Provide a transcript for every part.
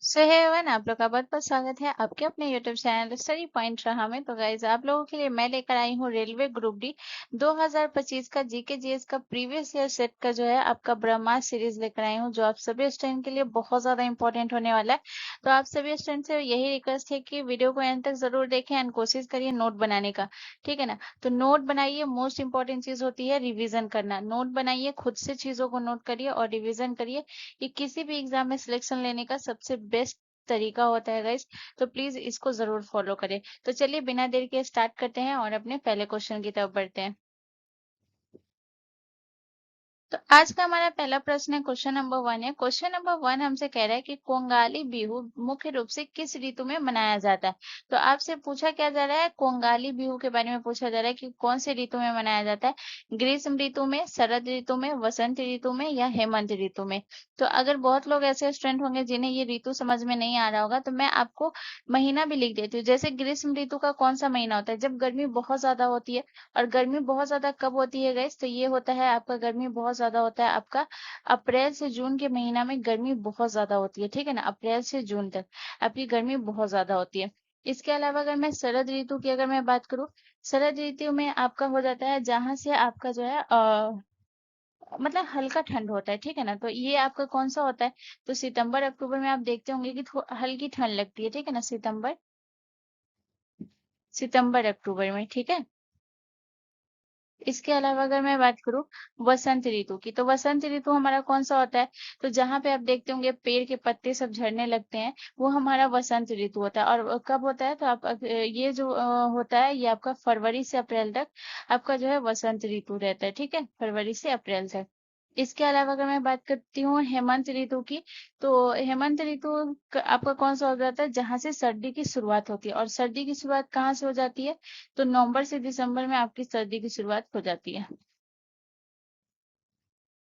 सो hey everyone, आप लोग का बहुत बहुत स्वागत है आपके अपने यूट्यूब चैनल स्टडी पॉइंट रहा में। तो गाइज, आप लोगों के लिए मैं लेकर आई हूँ रेलवे ग्रुप डी 2025 का जीके जीएस का प्रीवियस ईयर सेट का जो है आपका ब्रह्मास्त्र सीरीज लेकर आई हूँ, जो आप सभी स्टूडेंट के लिए बहुत ज्यादा इंपॉर्टेंट होने वाला है। तो आप सभी स्टूडेंट से यही रिक्वेस्ट है कि वीडियो को एंड तक जरूर देखें एंड कोशिश करिए नोट बनाने का। ठीक है ना? तो नोट बनाइए। मोस्ट इंपॉर्टेंट चीज होती है रिविजन करना। नोट बनाइए, खुद से चीजों को नोट करिए और रिविजन करिए। ये किसी भी एग्जाम में सिलेक्शन लेने का सबसे बेस्ट तरीका होता है गाइस। तो प्लीज इसको जरूर फॉलो करें। तो चलिए बिना देर के स्टार्ट करते हैं और अपने पहले क्वेश्चन की तरफ बढ़ते हैं। तो आज का हमारा पहला प्रश्न है, क्वेश्चन नंबर 1 है। क्वेश्चन नंबर 1 हमसे कह रहा है कि कोंगाली बिहू मुख्य रूप से किस ऋतु में मनाया जाता है। तो आपसे पूछा क्या जा रहा है, कोंगाली बिहू के बारे में पूछा जा रहा है कि कौन से ऋतु में मनाया जाता है। ग्रीष्म ऋतु में, शरद ऋतु में, वसंत ऋतु में या हेमंत ऋतु में। तो अगर बहुत लोग ऐसे स्टूडेंट होंगे जिन्हें ये ऋतु समझ में नहीं आ रहा होगा, तो मैं आपको महीना भी लिख देती हूँ। जैसे ग्रीष्म ऋतु का कौन सा महीना होता है, जब गर्मी बहुत ज्यादा होती है। और गर्मी बहुत ज्यादा कब होती है गाइस, तो ये होता है आपका, गर्मी बहुत ज्यादा होता है आपका अप्रैल से जून के महीना में। गर्मी बहुत ज्यादा होती है, ठीक है ना? अप्रैल से जून तक आपकी गर्मी बहुत ज्यादा होती है। इसके अलावा अगर मैं शरद ऋतु की अगर मैं बात करूं, शरद ऋतु में आपका हो जाता है जहां से आपका जो है मतलब हल्का ठंड होता है, ठीक है ना? तो ये आपका कौन सा होता है, तो सितंबर अक्टूबर में आप देखते होंगे कि हल्की ठंड लगती है, ठीक है ना? सितंबर सितंबर अक्टूबर में, ठीक है। इसके अलावा अगर मैं बात करूं वसंत ऋतु की, तो वसंत ऋतु हमारा कौन सा होता है, तो जहां पे आप देखते होंगे पेड़ के पत्ते सब झड़ने लगते हैं, वो हमारा वसंत ऋतु होता है। और कब होता है, तो आप ये जो होता है, ये आपका फरवरी से अप्रैल तक आपका जो है वसंत ऋतु रहता है, ठीक है, फरवरी से अप्रैल तक। इसके अलावा अगर मैं बात करती हूँ हेमंत ऋतु की, तो हेमंत ऋतु आपका कौन सा हो जाता है, जहां से सर्दी की शुरुआत होती है। और सर्दी की शुरुआत कहाँ से हो जाती है, तो नवंबर से दिसंबर में आपकी सर्दी की शुरुआत हो जाती है।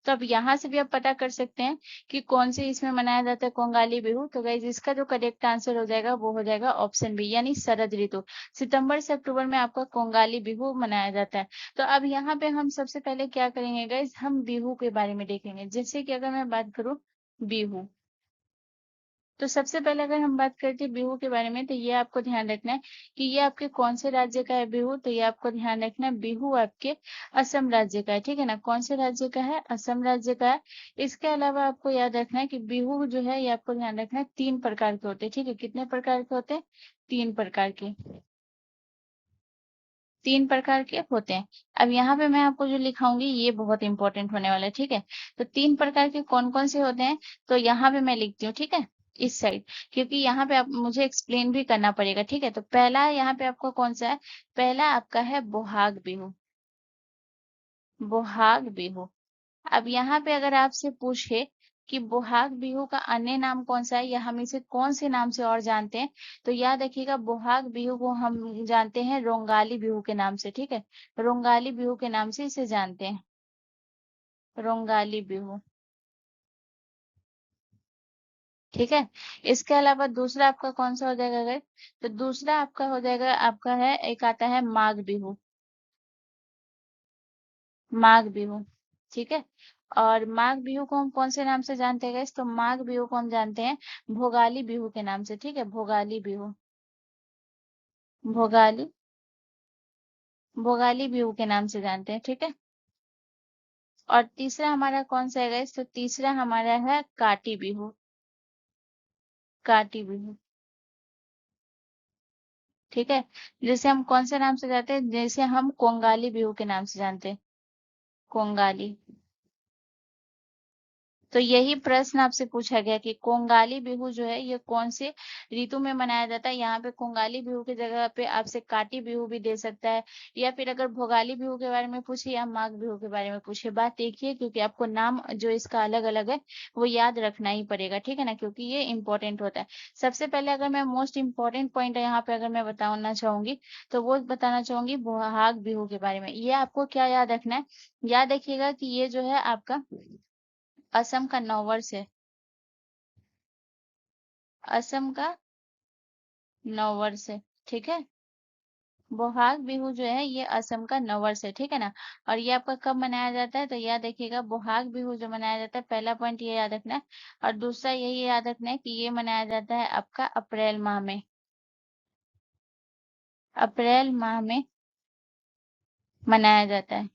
तो अब यहाँ से भी आप पता कर सकते हैं कि कौन से इसमें मनाया जाता है कोंगाली बिहू। तो गाइज, इसका जो करेक्ट आंसर हो जाएगा वो हो जाएगा ऑप्शन बी, यानी शरद ऋतु। सितंबर से अक्टूबर में आपका कोंगाली बिहू मनाया जाता है। तो अब यहाँ पे हम सबसे पहले क्या करेंगे गाइज, हम बिहू के बारे में देखेंगे। जैसे कि अगर मैं बात करूँ बिहू, तो सबसे पहले अगर हम बात करते हैं बिहू के बारे में, तो ये आपको ध्यान रखना है कि ये आपके कौन से राज्य का है बिहू। तो ये आपको ध्यान रखना है, बिहू आपके असम राज्य का है, ठीक है ना? कौन से राज्य का है, असम राज्य का है। इसके अलावा आपको याद रखना है कि बिहू जो है, ये आपको ध्यान रखना है 3 प्रकार के होते हैं, ठीक है? कितने प्रकार के होते हैं, 3 प्रकार के, 3 प्रकार के होते हैं। अब यहाँ पे मैं आपको जो लिखाऊंगी ये बहुत इंपॉर्टेंट होने वाला है, ठीक है? तो 3 प्रकार के कौन कौन से होते हैं, तो यहाँ पे मैं लिखती हूँ, ठीक है, इस साइड, क्योंकि यहाँ पे आप मुझे एक्सप्लेन भी करना पड़ेगा, ठीक है? तो पहला यहाँ पे आपका कौन सा है, पहला आपका है बोहाग बिहू, बोहाग बिहू। अब यहाँ पे अगर आपसे पूछे कि बोहाग बिहू का अन्य नाम कौन सा है, या हम इसे कौन से नाम से और जानते हैं, तो याद रखिएगा बोहाग बिहू को हम जानते हैं रोंगाली बिहू के नाम से, ठीक है? रोंगाली बिहू के नाम से इसे जानते हैं, रोंगाली बिहू, ठीक है। इसके अलावा दूसरा आपका कौन सा हो जाएगा अगर, तो दूसरा आपका हो जाएगा, आपका है एक आता है माघ बिहू, माघ बिहू, ठीक है। और माघ बिहू को हम कौन से नाम से जानते हैं guys? तो माघ बिहू को हम जानते हैं भोगाली बिहू के नाम से, ठीक है, भोगाली बिहू, भोगाली, भोगाली बिहू के नाम से जानते हैं, ठीक है। और तीसरा हमारा कौन सा है guys? तो तीसरा हमारा है काटी बिहू, काटी बिहू, ठीक है। जिसे हम कौन से नाम से जानते हैं, जैसे हम कोंगाली बिहू के नाम से जानते हैं, कोंगाली। तो यही प्रश्न आपसे पूछा गया कि कोंगाली बिहू जो है ये कौन से ऋतु में मनाया जाता है। यहाँ पे कोंगाली बिहू की जगह पे आपसे काटी बिहू भी दे सकता है, या फिर अगर भोगाली बिहू के बारे में पूछे या माघ बिहू के बारे में पूछे, बात एक ही है, क्योंकि आपको नाम जो इसका अलग अलग है वो याद रखना ही पड़ेगा, ठीक है ना, क्योंकि ये इंपॉर्टेंट होता है। सबसे पहले अगर मैं मोस्ट इंपॉर्टेंट पॉइंट यहाँ पे अगर मैं बताना चाहूंगी, तो वो बताना चाहूंगी बोहाग बिहू के बारे में। ये आपको क्या याद रखना है, याद रखिएगा कि ये जो है आपका असम का नववर्ष है, असम का नववर्ष है, ठीक है, बोहाग बिहू जो है ये असम का नववर्ष है, ठीक है ना। और ये आपका कब मनाया जाता है, तो याद देखिएगा बोहाग बिहू जो मनाया जाता है, पहला पॉइंट ये याद रखना है। और दूसरा यही याद रखना है कि ये मनाया जाता है आपका अप्रैल माह में, अप्रैल माह में मनाया जाता है,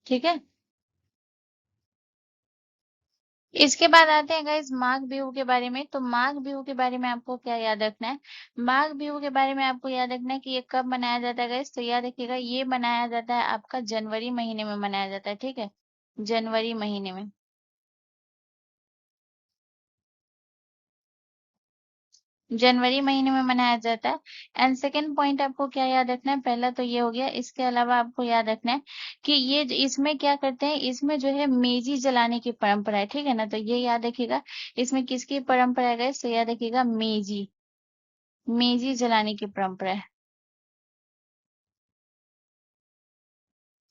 ठीक है। इसके बाद आते हैं गाइस माघ बिहू के बारे में। तो माघ बिहू के बारे में आपको क्या याद रखना है, माघ बिहू के बारे में आपको याद रखना है कि ये कब मनाया जाता है गाइस। तो याद रखिएगा ये मनाया जाता है आपका जनवरी महीने में मनाया जाता है, ठीक है, जनवरी महीने में। जनवरी महीने में मनाया जाता है। एंड सेकेंड पॉइंट आपको क्या याद रखना है, पहला तो ये हो गया, इसके अलावा आपको याद रखना है कि ये इसमें क्या करते हैं, इसमें जो है मेजी जलाने की परंपरा है, ठीक है ना। तो ये याद रखिएगा, इसमें किसकी परंपरा है गाइस, तो याद रखिएगा मेजी, मेजी जलाने की परंपरा है,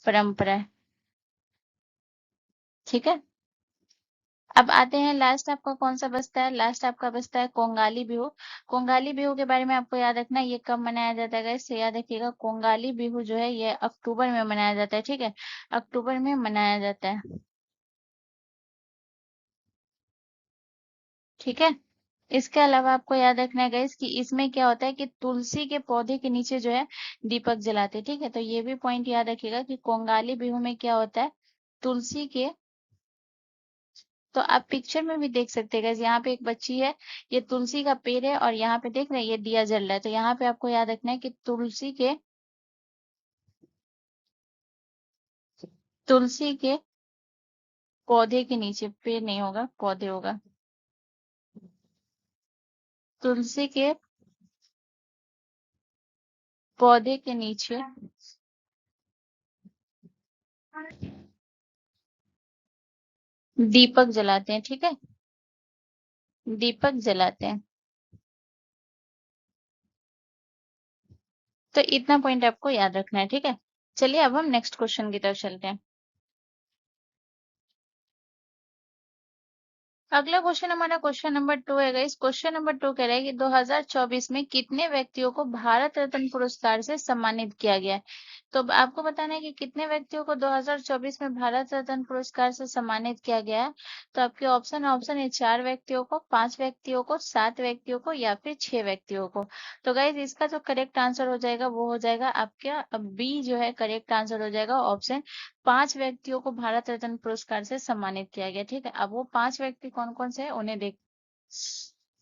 परंपरा है, ठीक है। अब आते हैं लास्ट आपका कौन सा बचता है, लास्ट आपका बचता है कोंगाली बिहू। कोंगाली बिहू के बारे में आपको याद रखना है, ये कब मनाया जाता है गाइस, याद रखिएगा कोंगाली बिहू जो है ये अक्टूबर में मनाया जाता है, ठीक है, अक्टूबर में मनाया जाता है, ठीक है। इसके अलावा आपको याद रखना है गाइस कि इसमें क्या होता है कि तुलसी के पौधे के नीचे जो है दीपक जलाते हैं, ठीक है। तो ये भी पॉइंट याद रखिएगा कि कोंगाली बिहू में क्या होता है, तुलसी के, तो आप पिक्चर में भी देख सकते हैं गाइस, यहाँ पे एक बच्ची है, ये तुलसी का पेड़ है और यहाँ पे देख रहे हैं ये दिया जल रहा है। तो यहाँ पे आपको याद रखना है कि तुलसी के पौधे के नीचे, पेड़ नहीं होगा पौधे होगा, तुलसी के पौधे के नीचे दीपक जलाते हैं, ठीक है, दीपक जलाते हैं। तो इतना पॉइंट आपको याद रखना है, ठीक है। चलिए अब हम नेक्स्ट क्वेश्चन की तरफ चलते हैं। अगला क्वेश्चन हमारा क्वेश्चन नंबर 2 है गाइस। क्वेश्चन नंबर 2 कह रहा है कि 2024 में कितने व्यक्तियों को भारत रत्न पुरस्कार से सम्मानित किया गया है। तो अब आपको बताना है कि कितने व्यक्तियों को 2024 में भारत रत्न पुरस्कार से सम्मानित किया गया है। तो आपके ऑप्शन है 4 व्यक्तियों को, 5 व्यक्तियों को, 7 व्यक्तियों को या फिर 6 व्यक्तियों को। तो गाइज इसका जो करेक्ट आंसर हो जाएगा वो हो जाएगा आपका बी जो है करेक्ट आंसर हो जाएगा, ऑप्शन 5 व्यक्तियों को भारत रत्न पुरस्कार से सम्मानित किया गया, ठीक है। अब वो 5 व्यक्ति कौन कौन से हैं उन्हें देख,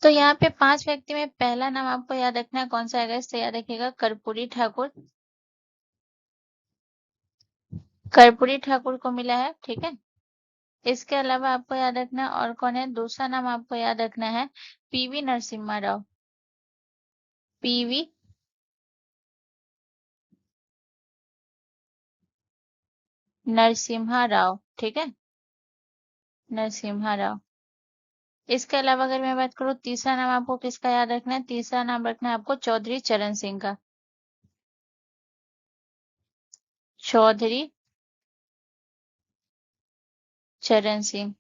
तो यहाँ पे 5 व्यक्ति में पहला नाम आपको याद रखना है कौन सा है गाइस, तो याद रखिएगा कर्पूरी ठाकुर, कर्पूरी ठाकुर को मिला है, ठीक है। इसके अलावा आपको याद रखना है और कौन है, दूसरा नाम आपको याद रखना है पीवी नरसिम्हा राव, पीवी नरसिम्हा राव, ठीक है, नरसिम्हा राव। इसके अलावा अगर मैं बात करूँ तीसरा नाम आपको किसका याद रखना है, तीसरा नाम रखना है आपको चौधरी चरण सिंह का, चौधरी चरण सिंह,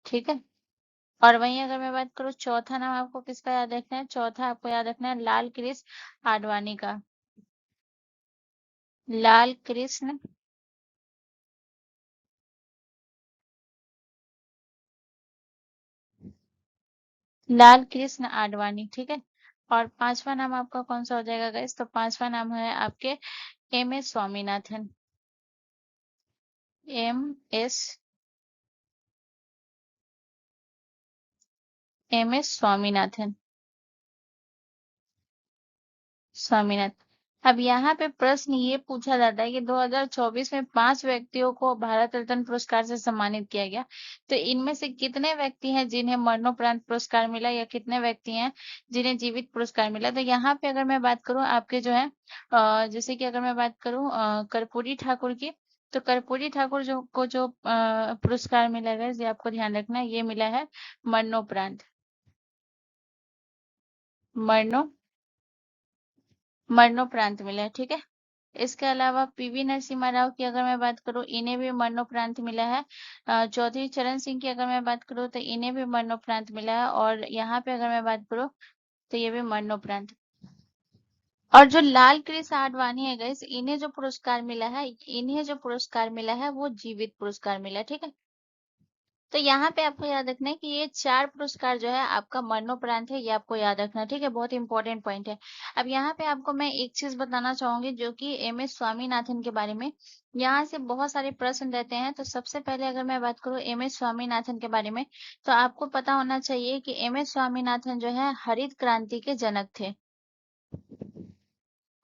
ठीक है। और वहीं अगर मैं बात करूँ चौथा नाम आपको किसका याद रखना है, चौथा आपको याद रखना है लाल कृष्ण आडवाणी का, लाल कृष्ण लाल कृष्ण आडवाणी, ठीक है। और पांचवा नाम आपका कौन सा हो जाएगा गाइस, तो पांचवा नाम है आपके M S Swaminathan, M S M S Swaminathan, Swaminathan. अब यहाँ पे प्रश्न ये पूछा जाता है कि 2024 में 5 व्यक्तियों को भारत रत्न पुरस्कार से सम्मानित किया गया, तो इनमें से कितने व्यक्ति हैं जिन्हें मरणोपरांत पुरस्कार मिला या कितने व्यक्ति हैं जिन्हें जीवित पुरस्कार मिला। तो यहाँ पे अगर मैं बात करूँ आपके जो है जैसे कि अगर मैं बात करूँ कर्पूरी ठाकुर की, तो कर्पूरी ठाकुर जो पुरस्कार मिला है ये आपको ध्यान रखना है, ये मिला है मरणोपरांत, मरणो मरणोपरांत मिला है, ठीक है। इसके अलावा पीवी नरसिम्हा राव की अगर मैं बात करूं इन्हें भी मरणोपरांत मिला है। चौधरी चरण सिंह की अगर मैं बात करूं तो इन्हें भी मरणोपरांत मिला है, और यहाँ पे अगर मैं बात करूं तो ये भी मरणोपरांत, और जो लाल कृष्ण आडवाणी है गाइस, इन्हें जो पुरस्कार मिला है, इन्हें जो पुरस्कार मिला है वो जीवित पुरस्कार मिला है, ठीक है। तो यहाँ पे आपको याद रखना है कि ये 4 पुरस्कार जो है आपका मरणोपरांत है, ये आपको याद रखना है, ठीक है। बहुत इंपॉर्टेंट पॉइंट है। अब यहाँ पे आपको मैं एक चीज बताना चाहूंगी जो कि एम एस स्वामीनाथन के बारे में। यहाँ से बहुत सारे प्रश्न रहते हैं। तो सबसे पहले अगर मैं बात करूँ एम एस स्वामीनाथन के बारे में, तो आपको पता होना चाहिए कि एम एस स्वामीनाथन जो है हरित क्रांति के जनक थे।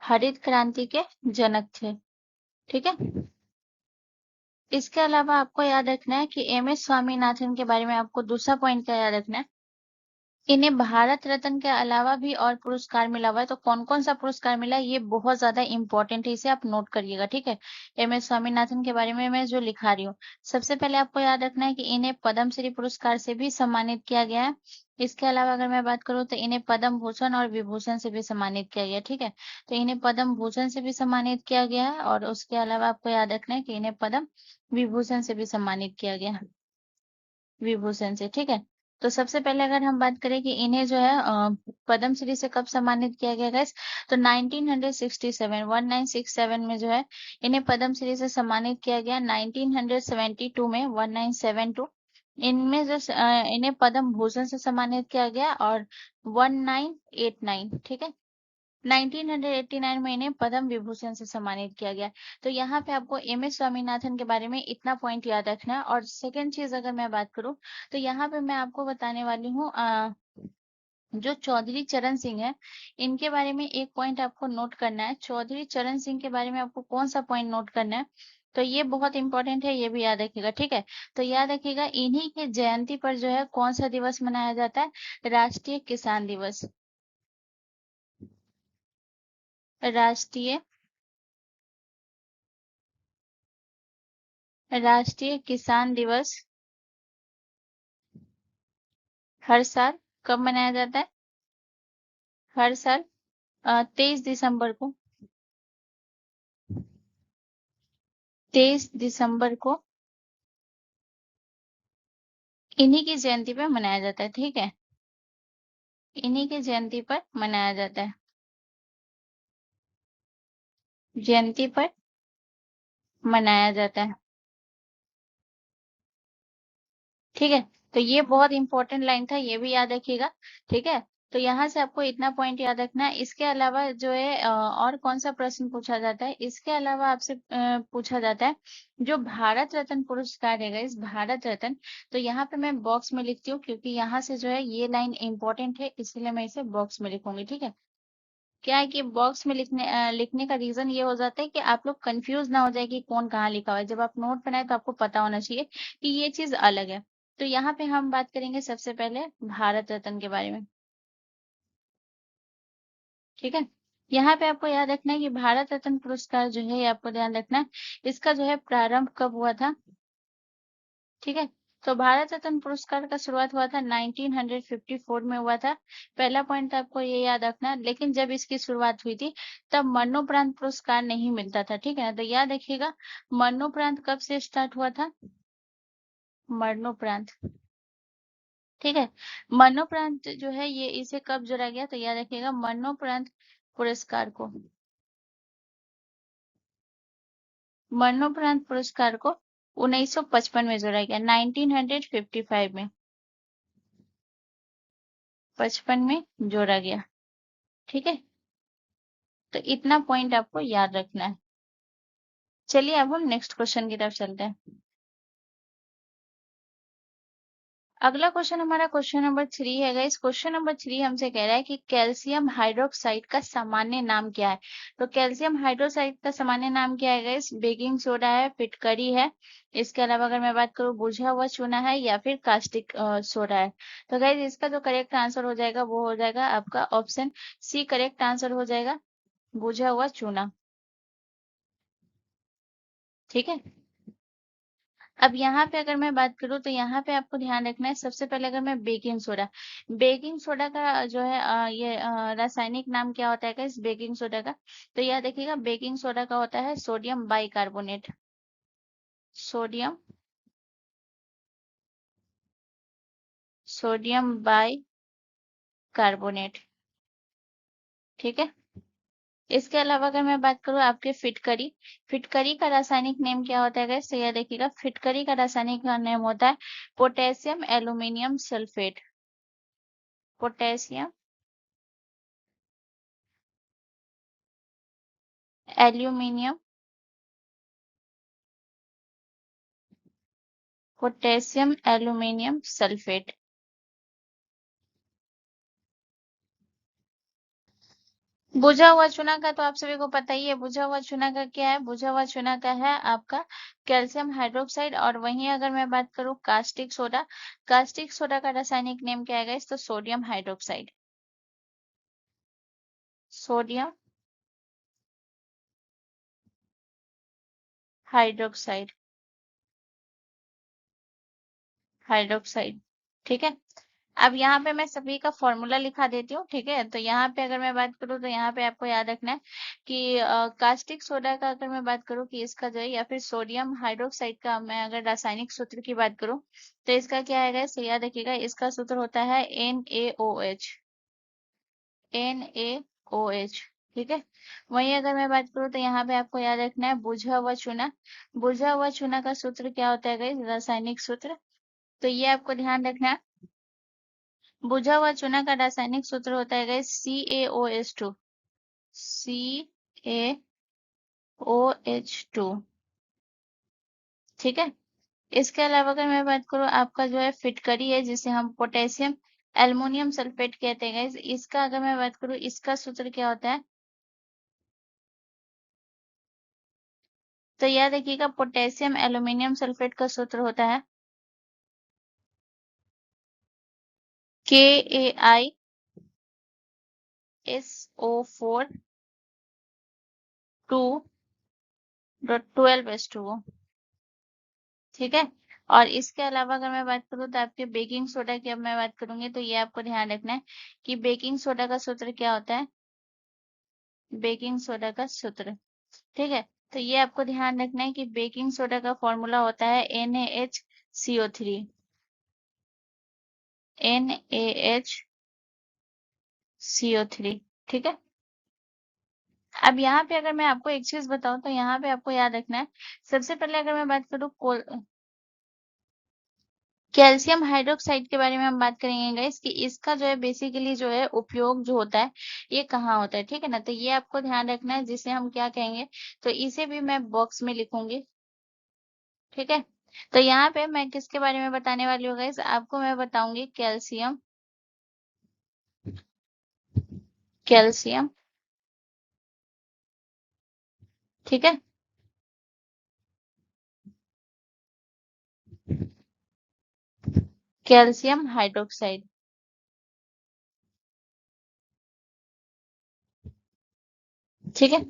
हरित क्रांति के जनक थे, ठीक है। इसके अलावा आपको याद रखना है कि एम एस स्वामीनाथन के बारे में आपको दूसरा पॉइंट क्या याद रखना है, इन्हें भारत रत्न के अलावा भी और पुरस्कार मिला हुआ है। तो कौन कौन सा पुरस्कार मिला है ये बहुत ज्यादा इंपॉर्टेंट है, इसे आप नोट करिएगा, ठीक है। एम एस स्वामीनाथन के बारे में मैं जो लिखा रही हूँ, सबसे पहले आपको याद रखना है कि इन्हें पद्मश्री पुरस्कार से भी सम्मानित किया गया है। इसके अलावा अगर मैं बात करूँ तो इन्हें पद्म भूषण और विभूषण से भी सम्मानित किया गया है, ठीक है। तो इन्हें पद्म भूषण से भी सम्मानित किया गया है, और उसके अलावा आपको याद रखना है कि इन्हें पद्म विभूषण से भी सम्मानित किया गया है, विभूषण से, ठीक है। तो सबसे पहले अगर हम बात करें कि इन्हें जो है पद्मश्री से कब सम्मानित किया गया गाइस, तो 1967 में जो है इन्हें पद्मश्री से सम्मानित किया गया। 1972 में 1972 इनमें जो इन्हें पद्म भूषण से सम्मानित किया गया, और 1989, ठीक है, 1989 में इन्हें पद्म विभूषण से सम्मानित किया गया। तो यहाँ पे आपको एम एस स्वामीनाथन के बारे में इतना पॉइंट याद रखना है। और सेकंड चीज अगर मैं बात करूँ, तो यहाँ पे मैं आपको बताने वाली हूँ जो चौधरी चरण सिंह है, इनके बारे में एक पॉइंट आपको नोट करना है। चौधरी चरण सिंह के बारे में आपको कौन सा पॉइंट नोट करना है, तो ये बहुत इंपॉर्टेंट है, ये भी याद रखिएगा, ठीक है। तो याद रखिएगा इन्हीं की जयंती पर जो है कौन सा दिवस मनाया जाता है, राष्ट्रीय किसान दिवस। राष्ट्रीय राष्ट्रीय किसान दिवस हर साल कब मनाया जाता है, हर साल 23 दिसंबर को, 23 दिसंबर को इन्हीं की जयंती पर मनाया जाता है, ठीक है। इन्हीं की जयंती पर मनाया जाता है, जयंती पर मनाया जाता है, ठीक है। तो ये बहुत इंपॉर्टेंट लाइन था, ये भी याद रखिएगा, ठीक है। तो यहाँ से आपको इतना पॉइंट याद रखना है। इसके अलावा जो है और कौन सा प्रश्न पूछा जाता है, इसके अलावा आपसे पूछा जाता है जो भारत रत्न पुरस्कार है इस भारत रत्न। तो यहाँ पे मैं बॉक्स में लिखती हूँ क्योंकि यहाँ से जो है ये लाइन इंपॉर्टेंट है, इसलिए मैं इसे बॉक्स में लिखूंगी, ठीक है। क्या है कि बॉक्स में लिखने का रीजन ये हो जाता है कि आप लोग कंफ्यूज ना हो जाए कि कौन कहाँ लिखा हुआ है। जब आप नोट बनाए तो आपको पता होना चाहिए कि ये चीज अलग है। तो यहाँ पे हम बात करेंगे सबसे पहले भारत रत्न के बारे में, ठीक है। यहाँ पे आपको याद रखना है कि भारत रत्न पुरस्कार जो है ये आपको ध्यान रखना है, इसका जो है प्रारंभ कब हुआ था, ठीक है। तो भारत रत्न पुरस्कार का शुरुआत हुआ था 1954 में हुआ था। पहला पॉइंट आपको ये याद रखना है। लेकिन जब इसकी शुरुआत हुई थी तब मरणोपरांत पुरस्कार नहीं मिलता था, ठीक है ना। तो याद रखिएगा मरणोपरांत कब से स्टार्ट हुआ था, मरणोपरांत, ठीक है। मरणोपरांत जो है ये इसे कब जोड़ा गया, तो याद रखिएगा मरणोपरांत पुरस्कार को, मरणोपरांत पुरस्कार को 1955 में जोड़ा गया, 1955 में, 55 में जोड़ा गया, ठीक है। तो इतना पॉइंट आपको याद रखना है। चलिए अब हम नेक्स्ट क्वेश्चन की तरफ चलते हैं। अगला क्वेश्चन हमारा क्वेश्चन नंबर 3 है गाइस। क्वेश्चन नंबर 3 हमसे कह रहा है कि कैल्शियम हाइड्रोक्साइड का सामान्य नाम क्या है। तो कैल्शियम हाइड्रोक्साइड का सामान्य नाम क्या है गाइस, बेकिंग सोडा है, फिटकरी है, इसके अलावा अगर मैं बात करूँ बुझा हुआ चूना है, या फिर कास्टिक सोडा है। तो गाइस इसका जो करेक्ट आंसर हो जाएगा वो हो जाएगा आपका ऑप्शन सी, करेक्ट आंसर हो जाएगा बुझा हुआ चूना, ठीक है। अब यहाँ पे अगर मैं बात करूँ तो यहाँ पे आपको ध्यान रखना है। सबसे पहले अगर मैं बेकिंग सोडा का जो है ये रासायनिक नाम क्या होता है इस बेकिंग सोडा का, तो याद रखिएगा बेकिंग सोडा का होता है sodium bicarbonate, sodium sodium bicarbonate, ठीक है। इसके अलावा अगर मैं बात करूँ आपके फिटकरी, फिटकरी का रासायनिक नेम क्या होता है गाइस? तो यह देखिएगा, फिटकरी का रासायनिक नेम होता है potassium aluminium sulphate. Potassium aluminium, potassium aluminium sulphate. बुझा हुआ चूना का तो आप सभी को पता ही है। बुझा हुआ चूना का क्या है? बुझा हुआ चूना का है आपका कैल्शियम हाइड्रोक्साइड। और वहीं अगर मैं बात करूं कास्टिक सोडा, कास्टिक सोडा का रासायनिक नेम क्या है गाइस? तो sodium hydroxide. Sodium hydroxide, hydroxide. ठीक है। अब यहाँ पे मैं सभी का फॉर्मूला लिखा देती हूँ, ठीक है। तो यहाँ पे अगर मैं बात करूँ तो यहाँ पे आपको याद रखना है कि कास्टिक सोडा का अगर मैं बात करूँ कि इसका जो है, या फिर सोडियम हाइड्रोक्साइड का मैं अगर रासायनिक सूत्र की बात करूँ तो इसका क्या है, सही याद रखिएगा, इसका सूत्र होता है NaOH। NaOH। ठीक है। वहीं अगर मैं बात करूँ तो यहाँ पे आपको याद रखना है बुझा हुआ चूना। बुझा हुआ चूना का सूत्र क्या होता है गाइस? रासायनिक सूत्र। तो ये आपको ध्यान रखना है। बुझा हुआ चूना का रासायनिक सूत्र होता है गाइस CaOH2। CaOH2। ठीक है। इसके अलावा अगर मैं बात करूँ आपका जो है फिटकरी है, जिसे हम पोटेशियम एल्युमिनियम सल्फेट कहते हैं गाइस, इसका अगर मैं बात करूँ इसका सूत्र क्या होता है? तो याद रखिएगा, पोटेशियम एल्युमिनियम सल्फेट का सूत्र होता है KaISO4 2.12H2O। ठीक है। और इसके अलावा अगर मैं बात करूँ तो आपके बेकिंग सोडा की अब मैं बात करूंगी, तो ये आपको ध्यान रखना है कि बेकिंग सोडा का सूत्र क्या होता है? बेकिंग सोडा का सूत्र। ठीक है। तो ये आपको ध्यान रखना है कि बेकिंग सोडा का फॉर्मूला होता है NaHCO3। NaHCO3। ठीक है। अब यहाँ पे अगर मैं आपको एक चीज बताऊं तो यहाँ पे आपको याद रखना है, सबसे पहले अगर मैं बात करूँ कैल्शियम हाइड्रोक्साइड के बारे में हम बात करेंगे गाइस, कि इसका जो है बेसिकली जो है उपयोग जो होता है ये कहाँ होता है, ठीक है ना। तो ये आपको ध्यान रखना है, जिसे हम क्या कहेंगे, तो इसे भी मैं बॉक्स में लिखूंगी। ठीक है। तो यहाँ पे मैं किसके बारे में बताने वाली हूँ गाइस? आपको मैं बताऊंगी कैल्शियम, कैल्शियम। ठीक है। Calcium hydroxide. ठीक है।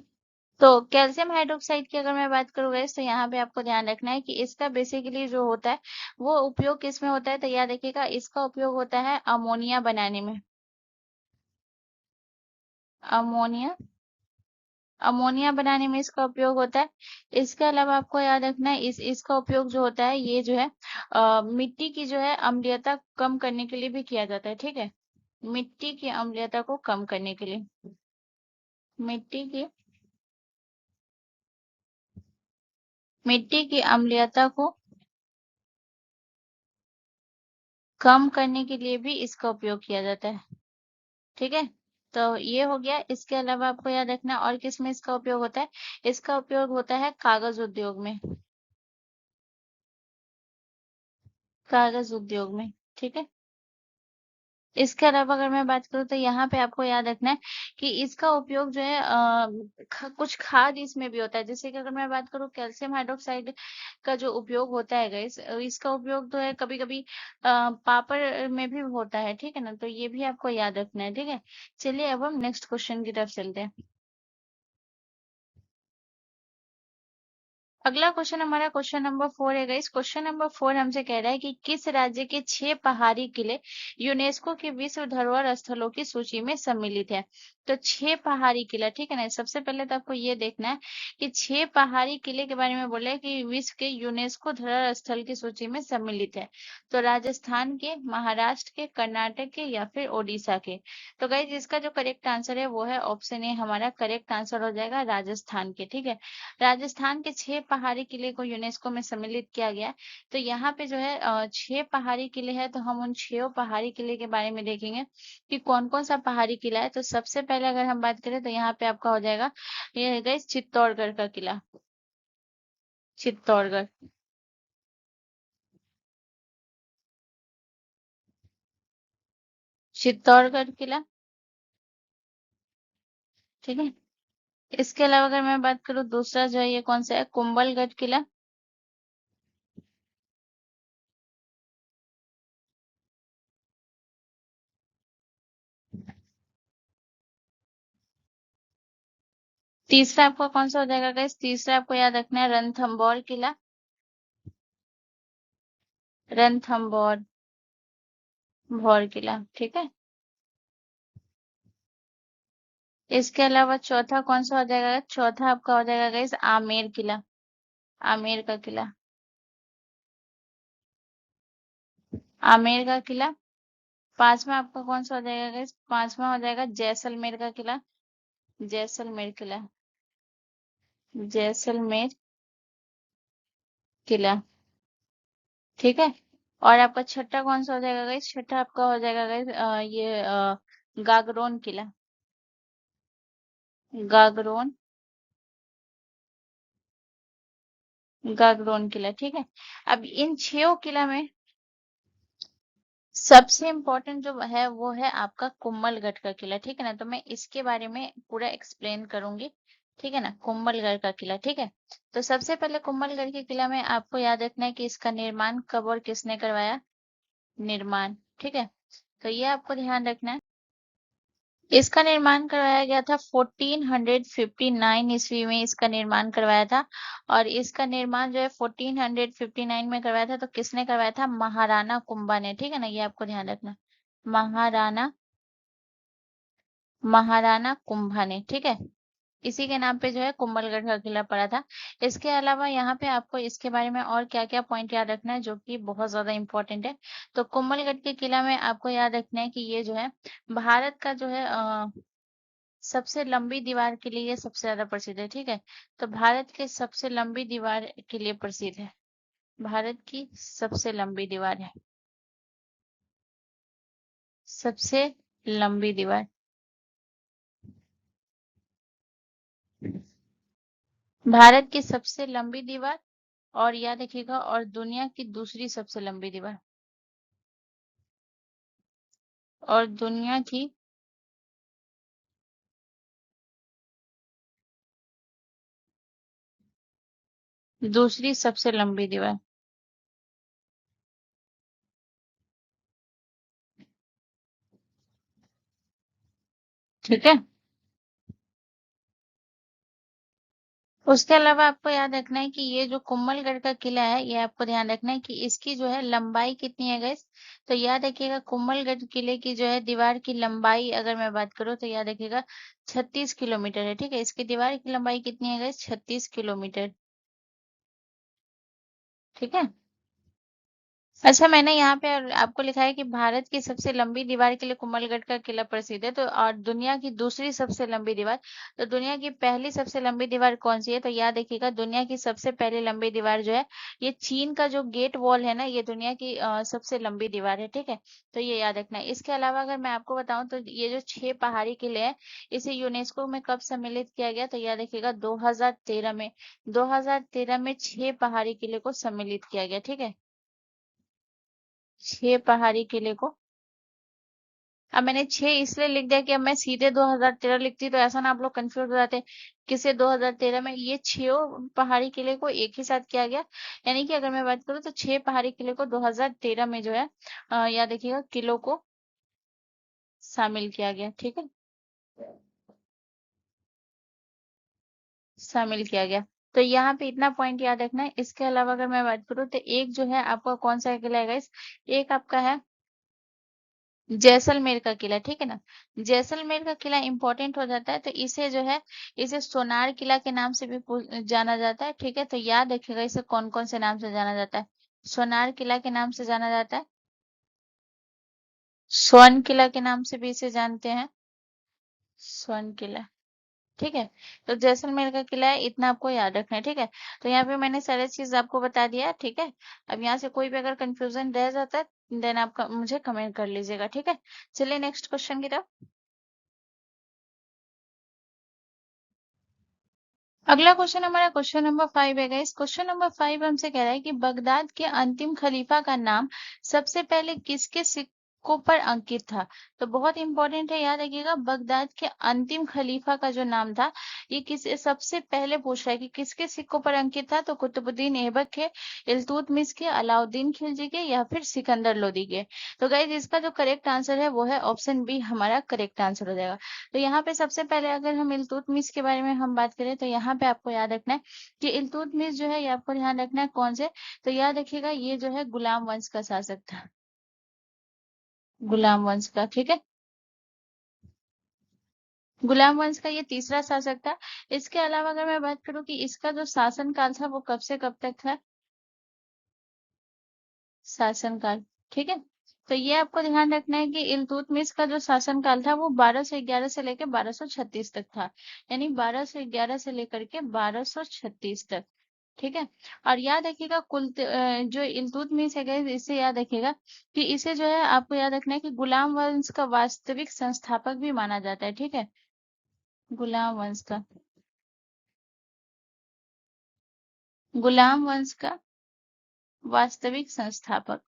तो कैल्शियम हाइड्रोक्साइड की अगर मैं बात करूँ गाइस, तो यहाँ पे आपको ध्यान रखना है कि इसका बेसिकली जो होता है वो उपयोग किसमें होता है? तो याद रखिएगा, इसका उपयोग होता है अमोनिया बनाने में। अमोनिया, अमोनिया बनाने में इसका उपयोग होता है। इसके अलावा आपको याद रखना है इसका उपयोग जो होता है ये जो है मिट्टी की जो है अम्लीयता कम करने के लिए भी किया जाता है। ठीक है। मिट्टी की अम्लीयता को कम करने के लिए, मिट्टी की, मिट्टी की अम्लीयता को कम करने के लिए भी इसका उपयोग किया जाता है। ठीक है। तो ये हो गया। इसके अलावा आपको याद रखना और किस में इसका उपयोग होता है? इसका उपयोग होता है कागज उद्योग में, कागज उद्योग में। ठीक है। इसके अलावा अगर मैं बात करूँ तो यहाँ पे आपको याद रखना है कि इसका उपयोग जो है कुछ खाद इसमें भी होता है। जैसे कि अगर मैं बात करूँ कैल्शियम हाइड्रोक्साइड का जो उपयोग होता है गाइस, इसका उपयोग तो है कभी कभी पापड़ में भी होता है। ठीक है ना। तो ये भी आपको याद रखना है। ठीक है। चलिए अब हम नेक्स्ट क्वेश्चन की तरफ चलते हैं। अगला क्वेश्चन हमारा क्वेश्चन नंबर 4 है गाइस। क्वेश्चन नंबर 4 हमसे कह रहा है कि किस राज्य के 6 पहाड़ी किले यूनेस्को के विश्व धरोहर स्थलों की सूची में सम्मिलित है। तो 6 पहाड़ी किला, ठीक है ना। सबसे पहले तो आपको ये देखना है कि 6 पहाड़ी किले के बारे में बोला है कि विश्व के यूनेस्को धरोहर स्थल की सूची में सम्मिलित है। तो राजस्थान के, महाराष्ट्र के, कर्नाटक के या फिर ओडिशा के। तो गाइस इसका जो करेक्ट आंसर है वो है ऑप्शन ए, हमारा करेक्ट आंसर हो जाएगा राजस्थान के, ठीक है। राजस्थान के 6 पहाड़ी किले को यूनेस्को में सम्मिलित किया गया है। तो यहाँ पे जो है 6 पहाड़ी किले हैं, तो हम उन 6 पहाड़ी किले के बारे में देखेंगे कि कौन कौन सा पहाड़ी किला है। तो सबसे पहले अगर हम बात करें तो यहाँ पे आपका हो जाएगा, ये है गाइस चित्तौड़गढ़ का किला। चित्तौड़गढ़, चित्तौड़गढ़ किला, ठीक है। इसके अलावा अगर मैं बात करूँ दूसरा जो है ये कौन सा है, कुंभलगढ़ किला। तीसरा आपका कौन सा हो जाएगा गाइस, तीसरा आपको याद रखना है रणथंभौर किला। रणथंभौर, भौर किला, ठीक है। इसके अलावा चौथा कौन सा हो जाएगा, चौथा आपका हो जाएगा गाइस आमेर किला। आमेर का किला, आमेर का किला। पांचवा आपका कौन सा हो जाएगा गाइस, पांचवा हो जाएगा जैसलमेर का किला। जैसलमेर किला, जैसलमेर किला, ठीक है। और आपका छठा कौन सा हो जाएगा गाइस, छठा आपका हो जाएगा गाइस गागरोन किला। गागरोन, गागरोन किला, ठीक है। अब इन छह किला में सबसे इम्पोर्टेंट जो है वो है आपका कुम्भलगढ़ का किला, ठीक है ना। तो मैं इसके बारे में पूरा एक्सप्लेन करूंगी, ठीक है ना। कुम्भलगढ़ का किला, ठीक है। तो सबसे पहले कुम्भलगढ़ के किला में आपको याद रखना है कि इसका निर्माण कब और किसने करवाया, निर्माण, ठीक है। तो ये आपको ध्यान रखना है। इसका निर्माण करवाया गया था 1459 ईस्वी में, इसका निर्माण करवाया था। और इसका निर्माण जो है 1459 में करवाया था। तो किसने करवाया था, महाराणा कुंभा ने, ठीक है ना। ये आपको ध्यान रखना, महाराणा, महाराणा कुंभा ने, ठीक है। इसी के नाम पे जो है कुंभलगढ़ का किला पड़ा था। इसके अलावा यहाँ पे आपको इसके बारे में और क्या क्या पॉइंट याद रखना है जो कि बहुत ज्यादा इंपॉर्टेंट है। तो कुंभलगढ़ के किला में आपको याद रखना है कि ये जो है भारत का जो है सबसे लंबी दीवार के लिए ये सबसे ज्यादा प्रसिद्ध है, ठीक है। तो भारत के सबसे लंबी दीवार के लिए प्रसिद्ध है, भारत की सबसे लंबी दीवार है, सबसे लंबी दीवार, भारत की सबसे लंबी दीवार। और याद रखिएगा, और दुनिया की दूसरी सबसे लंबी दीवार, और दुनिया की दूसरी सबसे लंबी दीवार, ठीक है। उसके अलावा आपको याद रखना है कि ये जो कुम्भलगढ़ का किला है, ये आपको ध्यान रखना है कि इसकी जो है लंबाई कितनी है गाइस। तो याद रखिएगा कुम्भलगढ़ किले की जो है दीवार की लंबाई अगर मैं बात करूँ तो याद रखिएगा 36 किलोमीटर है, ठीक है। इसकी दीवार की लंबाई कितनी है गाइस, 36 किलोमीटर, ठीक है। अच्छा, मैंने यहाँ पे आपको लिखा है कि भारत की सबसे लंबी दीवार के लिए कुंभलगढ़ का किला प्रसिद्ध है। तो और दुनिया की दूसरी सबसे लंबी दीवार, तो दुनिया की पहली सबसे लंबी दीवार कौन सी है। तो याद रखिएगा दुनिया की सबसे पहली लंबी दीवार जो है ये चीन का जो गेट वॉल है ना, ये दुनिया की सबसे लंबी दीवार है, ठीक है। तो ये याद रखना है। इसके अलावा अगर मैं आपको बताऊं तो ये जो 6 पहाड़ी किले हैं, इसे यूनेस्को में कब सम्मिलित किया गया। तो याद रखिएगा 2013 में, 2013 में 6 पहाड़ी किले को सम्मिलित किया गया, ठीक है। 6 पहाड़ी किले को, अब मैंने 6 इसलिए लिख दिया कि अब मैं सीधे 2013 लिखती तो ऐसा ना आप लोग कंफ्यूज हो जाते किसे 2013 में। ये 6 पहाड़ी किले को एक ही साथ किया गया, यानी कि अगर मैं बात करूँ तो 6 पहाड़ी किले को 2013 में जो है याद रखिएगा किलो को शामिल किया गया, ठीक है, शामिल किया गया। तो यहाँ पे इतना पॉइंट याद रखना है। इसके अलावा अगर मैं बात करूँ तो एक जो है आपका कौन सा किला है गाइस, एक आपका है जैसलमेर का किला, ठीक है ना। जैसलमेर का किला इंपॉर्टेंट हो जाता है, तो इसे जो है इसे सोनार किला के नाम से भी जाना जाता है, ठीक है। तो याद रखिएगा इसे कौन कौन से नाम से जाना जाता है। सोनार किला के नाम से जाना जाता है, स्वर्ण किला के नाम से भी इसे जानते हैं, स्वर्ण किला, ठीक है। तो जैसलमेर का किला है, इतना आपको याद रखना है, ठीक है। तो यहाँ पे मैंने सारी चीज आपको बता दिया, ठीक है। अब यहाँ से कोई भी अगर कंफ्यूजन रह जाता है देन आप मुझे कमेंट कर लीजिएगा, ठीक है। चलिए नेक्स्ट क्वेश्चन की तरफ। अगला क्वेश्चन हमारा क्वेश्चन नंबर 5 है गाइस। क्वेश्चन नंबर 5 हमसे कह रहा है कि बगदाद के अंतिम खलीफा का नाम सबसे पहले किसके सिक्कों पर अंकित था। तो बहुत इंपॉर्टेंट है, याद रखिएगा बगदाद के अंतिम खलीफा का जो नाम था ये किस सबसे पहले पूछ रहा है कि किसके सिक्कों पर अंकित था। तो कुतुबुद्दीन ऐबक के, इल्तुतमिश के, अलाउद्दीन खिलजी के, या फिर सिकंदर लोदी के। तो गाइस इसका जो करेक्ट आंसर है वो है ऑप्शन बी हमारा करेक्ट आंसर हो जाएगा। तो यहाँ पे सबसे पहले अगर हम इल्तुतमिश के बारे में हम बात करें तो यहाँ पे आपको याद रखना है कि इल्तुतमिश जो है ये आपको ध्यान रखना है कौन से। तो याद रखिएगा ये जो है गुलाम वंश का शासक था, गुलाम वंश का, ठीक है। गुलाम वंश का ये तीसरा शासक था। इसके अलावा अगर मैं बात करूं कि इसका जो शासन काल था वो कब से कब तक था, शासनकाल, ठीक है। तो ये आपको ध्यान रखना है कि इल्तुतमिश का जो शासनकाल था वो 1211 से लेकर 1236 तक था, यानी 1211 से लेकर के 1236 तक, ठीक है। और याद रखिएगा जो इल्तुतमिश है guys, इसे याद रखिएगा कि इसे जो है आपको याद रखना है कि गुलाम वंश का वास्तविक संस्थापक भी माना जाता है, ठीक है। गुलाम वंश का, गुलाम वंश का वास्तविक संस्थापक,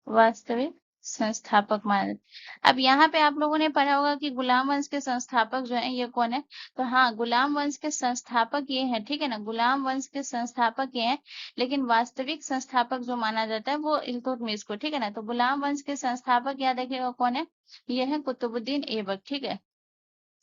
वास्तविक संस्थापक माना जाता। अब यहाँ पे आप लोगों ने पढ़ा होगा कि गुलाम वंश के संस्थापक जो है ये कौन है। तो हाँ, गुलाम वंश के संस्थापक ये हैं, ठीक है ना, गुलाम वंश के संस्थापक ये हैं। लेकिन वास्तविक संस्थापक जो माना जाता है वो इल्तुतमिश को, ठीक है ना। तो गुलाम वंश के संस्थापक याद रखिएगा कौन है, ये है कुतुबुद्दीन ऐबक, ठीक है,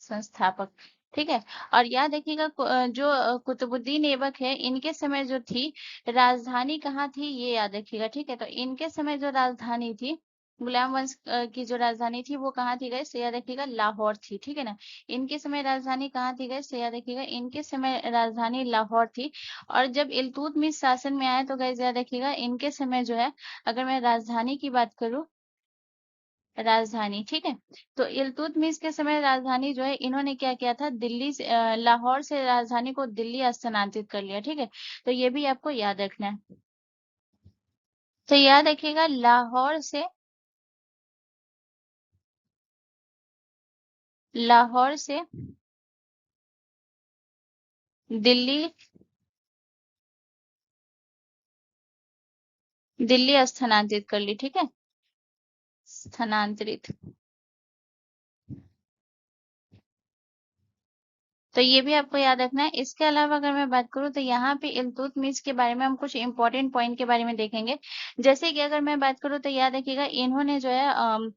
संस्थापक, ठीक है। और याद रखिएगा जो कुतुबुद्दीन ऐबक है इनके समय जो थी राजधानी कहाँ थी ये याद रखिएगा, ठीक है। तो इनके समय जो राजधानी थी गुलाम वंश की जो राजधानी थी वो कहाँ थी गए, याद रखिएगा लाहौर थी, ठीक है ना। इनके समय राजधानी कहाँ थी गए, याद रखिएगा इनके समय राजधानी लाहौर थी। और जब इल्तुतमिश शासन में आए तो गए याद रखिएगा इनके समय जो है, अगर मैं राजधानी की बात करूं, राजधानी, ठीक है। तो इल्तुतमिश के समय राजधानी जो है इन्होंने क्या किया था, दिल्ली से लाहौर से राजधानी को दिल्ली स्थानांतरित कर लिया, ठीक है। तो ये भी आपको याद रखना है। तो याद रखिएगा लाहौर से दिल्ली, दिल्ली स्थानांतरित कर ली, ठीक है, स्थानांतरित। तो ये भी आपको याद रखना है। इसके अलावा अगर मैं बात करूँ तो यहाँ पे इल्तुतमिश के बारे में हम कुछ इंपॉर्टेंट पॉइंट के बारे में देखेंगे। जैसे कि अगर मैं बात करूँ तो याद रखिएगा इन्होंने जो है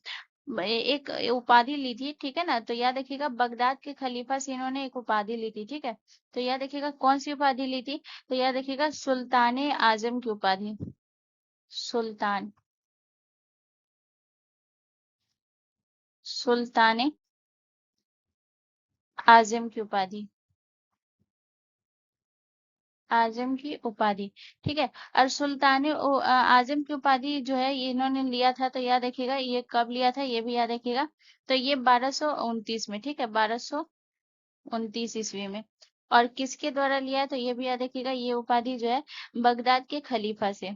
एक उपाधि ली थी, ठीक है ना। तो याद रखिएगा बगदाद के खलीफा से इन्होंने एक उपाधि ली थी, ठीक है। तो याद रखिएगा कौन सी उपाधि ली थी। तो याद रखिएगा सुल्तान आजम की उपाधि, सुल्तान, सुल्तान आजम की उपाधि, आजम की उपाधि, ठीक है। और सुल्तान आजम की उपाधि जो है ये इन्होंने लिया था, तो याद रखिएगा ये कब लिया था ये भी याद रखिएगा। तो ये 1229 में, ठीक है, 1229 ईस्वी में। और किसके द्वारा लिया है तो ये भी याद रखिएगा ये उपाधि जो है बगदाद के खलीफा से,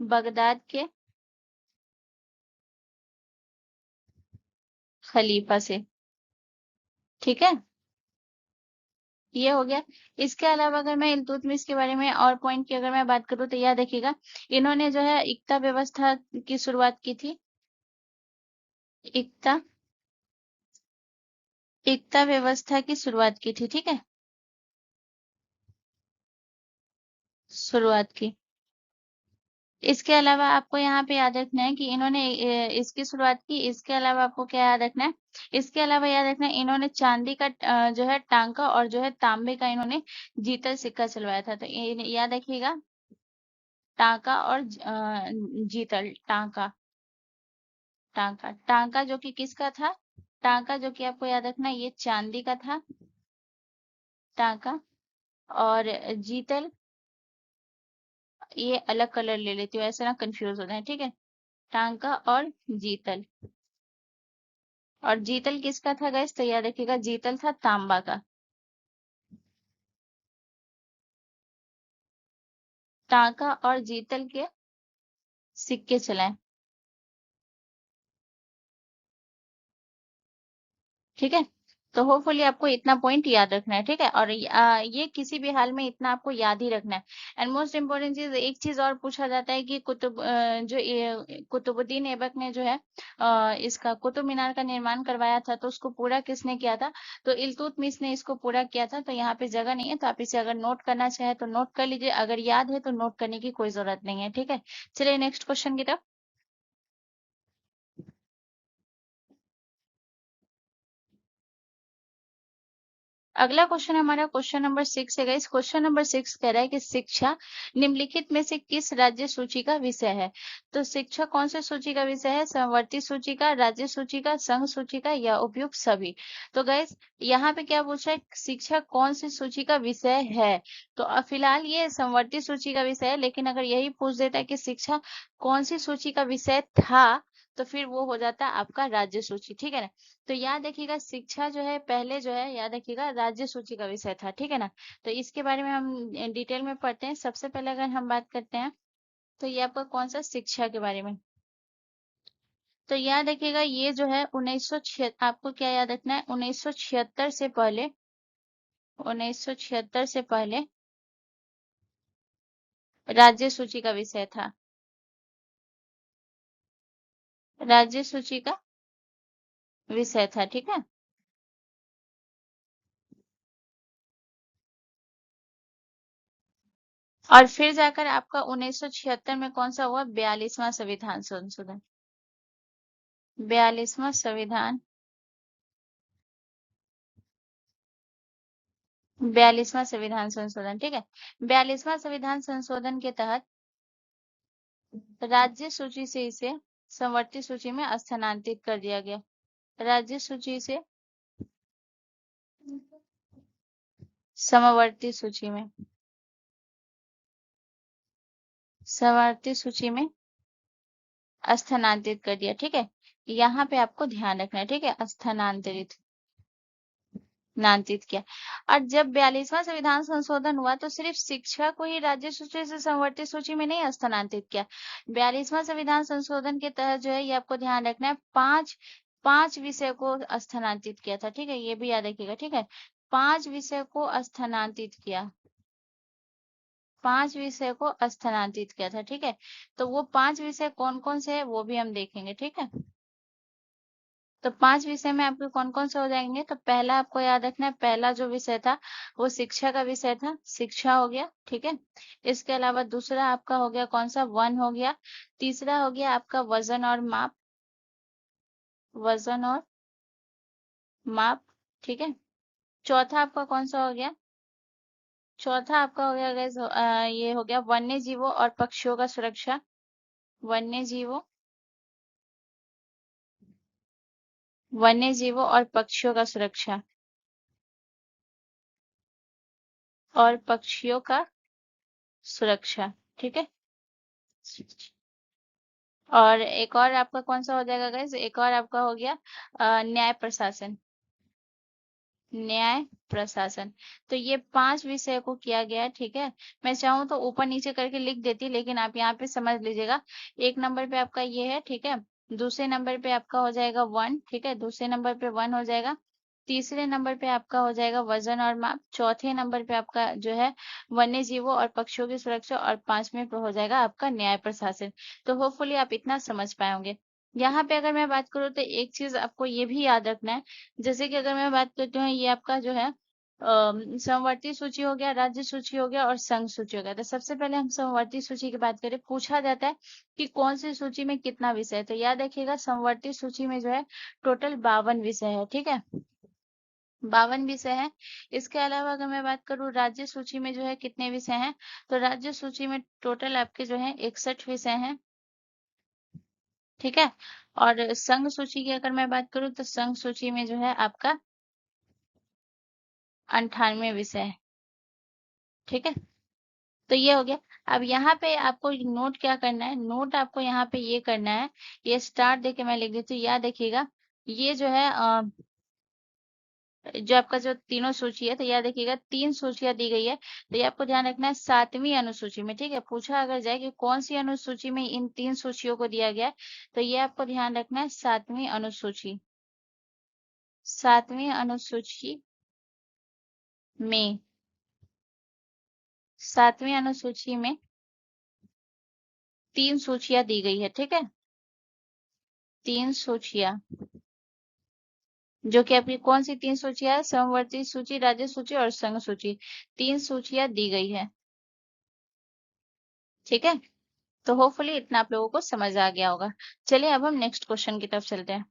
बगदाद के खलीफा से, ठीक है, ये हो गया। इसके अलावा अगर मैं इल्तुतमिश के बारे में और पॉइंट की अगर मैं बात करूँ तो याद रखिएगा इन्होंने जो है इक्ता व्यवस्था की शुरुआत की थी, इक्ता, एकता व्यवस्था की शुरुआत की थी, ठीक है, शुरुआत की। इसके अलावा आपको यहाँ पे याद रखना है कि इन्होंने इसकी शुरुआत की। इसके अलावा आपको क्या याद रखना है? इसके अलावा याद रखना है इन्होंने चांदी का जो है टांका और जो है तांबे का इन्होंने जीतल सिक्का चलवाया था। तो ये याद रखिएगा, टांका और जीतल। टांका, टांका, टांका जो कि किसका था? टांका जो कि आपको याद रखना है ये चांदी का था, टांका। और जीतल, ये अलग कलर ले लेती हूँ, ऐसे ना कंफ्यूज हो जाए, ठीक है। टांका और जीतल। और जीतल किसका था गाइस? तो याद रखिएगा जीतल था तांबा का। टांका और जीतल के सिक्के चलाए, ठीक है। तो होपफुली आपको इतना पॉइंट याद रखना है, ठीक है। और ये किसी भी हाल में इतना आपको याद ही रखना है। एंड मोस्ट इम्पोर्टेंट चीज, एक चीज और पूछा जाता है कि जो कुतुबुद्दीन ऐबक ने जो है इसका कुतुब मीनार का निर्माण करवाया था, तो उसको पूरा किसने किया था? तो इल्तुतमिश ने इसको पूरा किया था। तो यहाँ पे जगह नहीं है, तो आप इसे अगर नोट करना चाहे तो नोट कर लीजिए, अगर याद है तो नोट करने की कोई जरूरत नहीं है, ठीक है। चलिए नेक्स्ट क्वेश्चन की तरफ। अगला क्वेश्चन हमारा क्वेश्चन नंबर 6 है गाइस। क्वेश्चन नंबर 6 कह रहा है कि शिक्षा निम्नलिखित में से किस राज्य सूची का विषय है? तो शिक्षा कौन से सूची का विषय है? समवर्ती सूची का, राज्य सूची का, संघ सूची का, या उपयुक्त सभी? तो गाइस यहाँ पे क्या पूछा है? शिक्षा कौन सी सूची का विषय है? तो फिलहाल ये समवर्ती सूची का विषय है, लेकिन अगर यही पूछ देता है कि शिक्षा कौन सी सूची का विषय था, तो फिर वो हो जाता है आपका राज्य सूची, ठीक है ना। तो याद रखिएगा शिक्षा जो है पहले जो है याद रखिएगा राज्य सूची का विषय था, ठीक है ना। तो इसके बारे में हम डिटेल में पढ़ते हैं। सबसे पहले अगर हम बात करते हैं तो ये आपका कौन सा शिक्षा के बारे में। तो याद रखिएगा ये जो है 1976, आपको क्या याद रखना है? 1976 से पहले, 1976 से पहले राज्य सूची का विषय था, राज्य सूची का विषय था, ठीक है। और फिर जाकर आपका 1976 में कौन सा हुआ? 42वां संविधान संशोधन, 42वां संविधान, 42वां संविधान संशोधन, ठीक है। 42वां संविधान संशोधन के तहत राज्य सूची से इसे समवर्ती सूची में स्थानांतरित कर दिया गया। राज्य सूची से समवर्ती सूची में, समवर्ती सूची में स्थानांतरित कर दिया, ठीक है। यहाँ पे आपको ध्यान रखना है, ठीक है। स्थानांतरित, नामांकित किया। और जब 42वां संविधान संशोधन हुआ तो सिर्फ शिक्षा को ही राज्य सूची से समवर्ती सूची में नहीं स्थानांतरित किया। 42वां संविधान संशोधन के तहत जो है ये आपको ध्यान रखना है, पांच पांच विषय को स्थानांतरित किया था, ठीक है। ये भी याद रखिएगा, ठीक है। 5 विषय को स्थानांतरित किया, 5 विषय को स्थानांतरित किया था, ठीक है। तो वो 5 विषय कौन कौन से है वो भी हम देखेंगे, ठीक है। तो 5 विषय में आपके कौन कौन से हो जाएंगे? तो पहला आपको याद रखना है, पहला जो विषय था वो शिक्षा का विषय था, शिक्षा हो गया, ठीक है। इसके अलावा दूसरा आपका हो गया कौन सा? वन हो गया। तीसरा हो गया आपका वजन और माप, वजन और माप, ठीक है। चौथा आपका कौन सा हो गया? चौथा आपका हो गया guys, ये हो गया वन्य जीवों और पक्षियों का सुरक्षा, वन्य जीवों, वन्य जीवों और पक्षियों का सुरक्षा, और पक्षियों का सुरक्षा, ठीक है। और एक और आपका कौन सा हो जाएगा गाइस? एक और आपका हो गया न्याय प्रशासन, न्याय प्रशासन। तो ये 5 विषय को किया गया है, ठीक है। मैं चाहूँ तो ऊपर नीचे करके लिख देती, लेकिन आप यहाँ पे समझ लीजिएगा। एक नंबर पे आपका ये है, ठीक है। दूसरे नंबर पे आपका हो जाएगा वन, ठीक है। दूसरे नंबर पे वन हो जाएगा। तीसरे नंबर पे आपका हो जाएगा वजन और माप। चौथे नंबर पे आपका जो है वन्य जीवों और पक्षियों की सुरक्षा। और 5वें पे हो जाएगा आपका न्याय प्रशासन। तो होपफुली आप इतना समझ पाए होंगे। यहाँ पे अगर मैं बात करूँ तो एक चीज आपको ये भी याद रखना है, जैसे कि अगर मैं बात करती हूँ ये आपका जो है समवर्ती सूची हो गया, राज्य सूची हो गया और संघ सूची हो गया। तो सबसे पहले हम समवर्ती सूची की बात करें, पूछा जाता है कि कौन सी सूची में कितना विषय है। तो याद रखिएगा समवर्ती सूची में जो है टोटल 52 विषय है, ठीक है, 52 विषय है। इसके अलावा अगर मैं बात करूँ राज्य सूची में जो है कितने विषय हैं, तो राज्य सूची में टोटल आपके जो है 61 विषय हैं, ठीक है। और संघ सूची की अगर मैं बात करूँ तो संघ सूची में जो है आपका 98 विषय है, ठीक है। तो ये हो गया। अब यहाँ पे आपको नोट क्या करना है, नोट आपको यहाँ पे ये करना है, ये स्टार देके मैं लिख देती हूँ, याद देखिएगा ये जो है जो आपका जो तीनों सूची है, तो याद रखिएगा 3 सूचियां दी गई है। तो ये आपको ध्यान रखना है 7वीं अनुसूची में, ठीक है। पूछा अगर जाए कि कौन सी अनुसूची में इन 3 सूचियों को दिया गया है, तो ये आपको ध्यान रखना है 7वीं अनुसूची, 7वीं अनुसूची में, 7वीं अनुसूची में 3 सूचियां दी गई है, ठीक है। 3 सूचियां, जो कि आपकी कौन सी 3 सूचियां है, समवर्ती सूची, राज्य सूची और संघ सूची, 3 सूचियां दी गई है, ठीक है। तो होपफुली इतना आप लोगों को समझ आ गया होगा। चलिए अब हम नेक्स्ट क्वेश्चन की तरफ चलते हैं।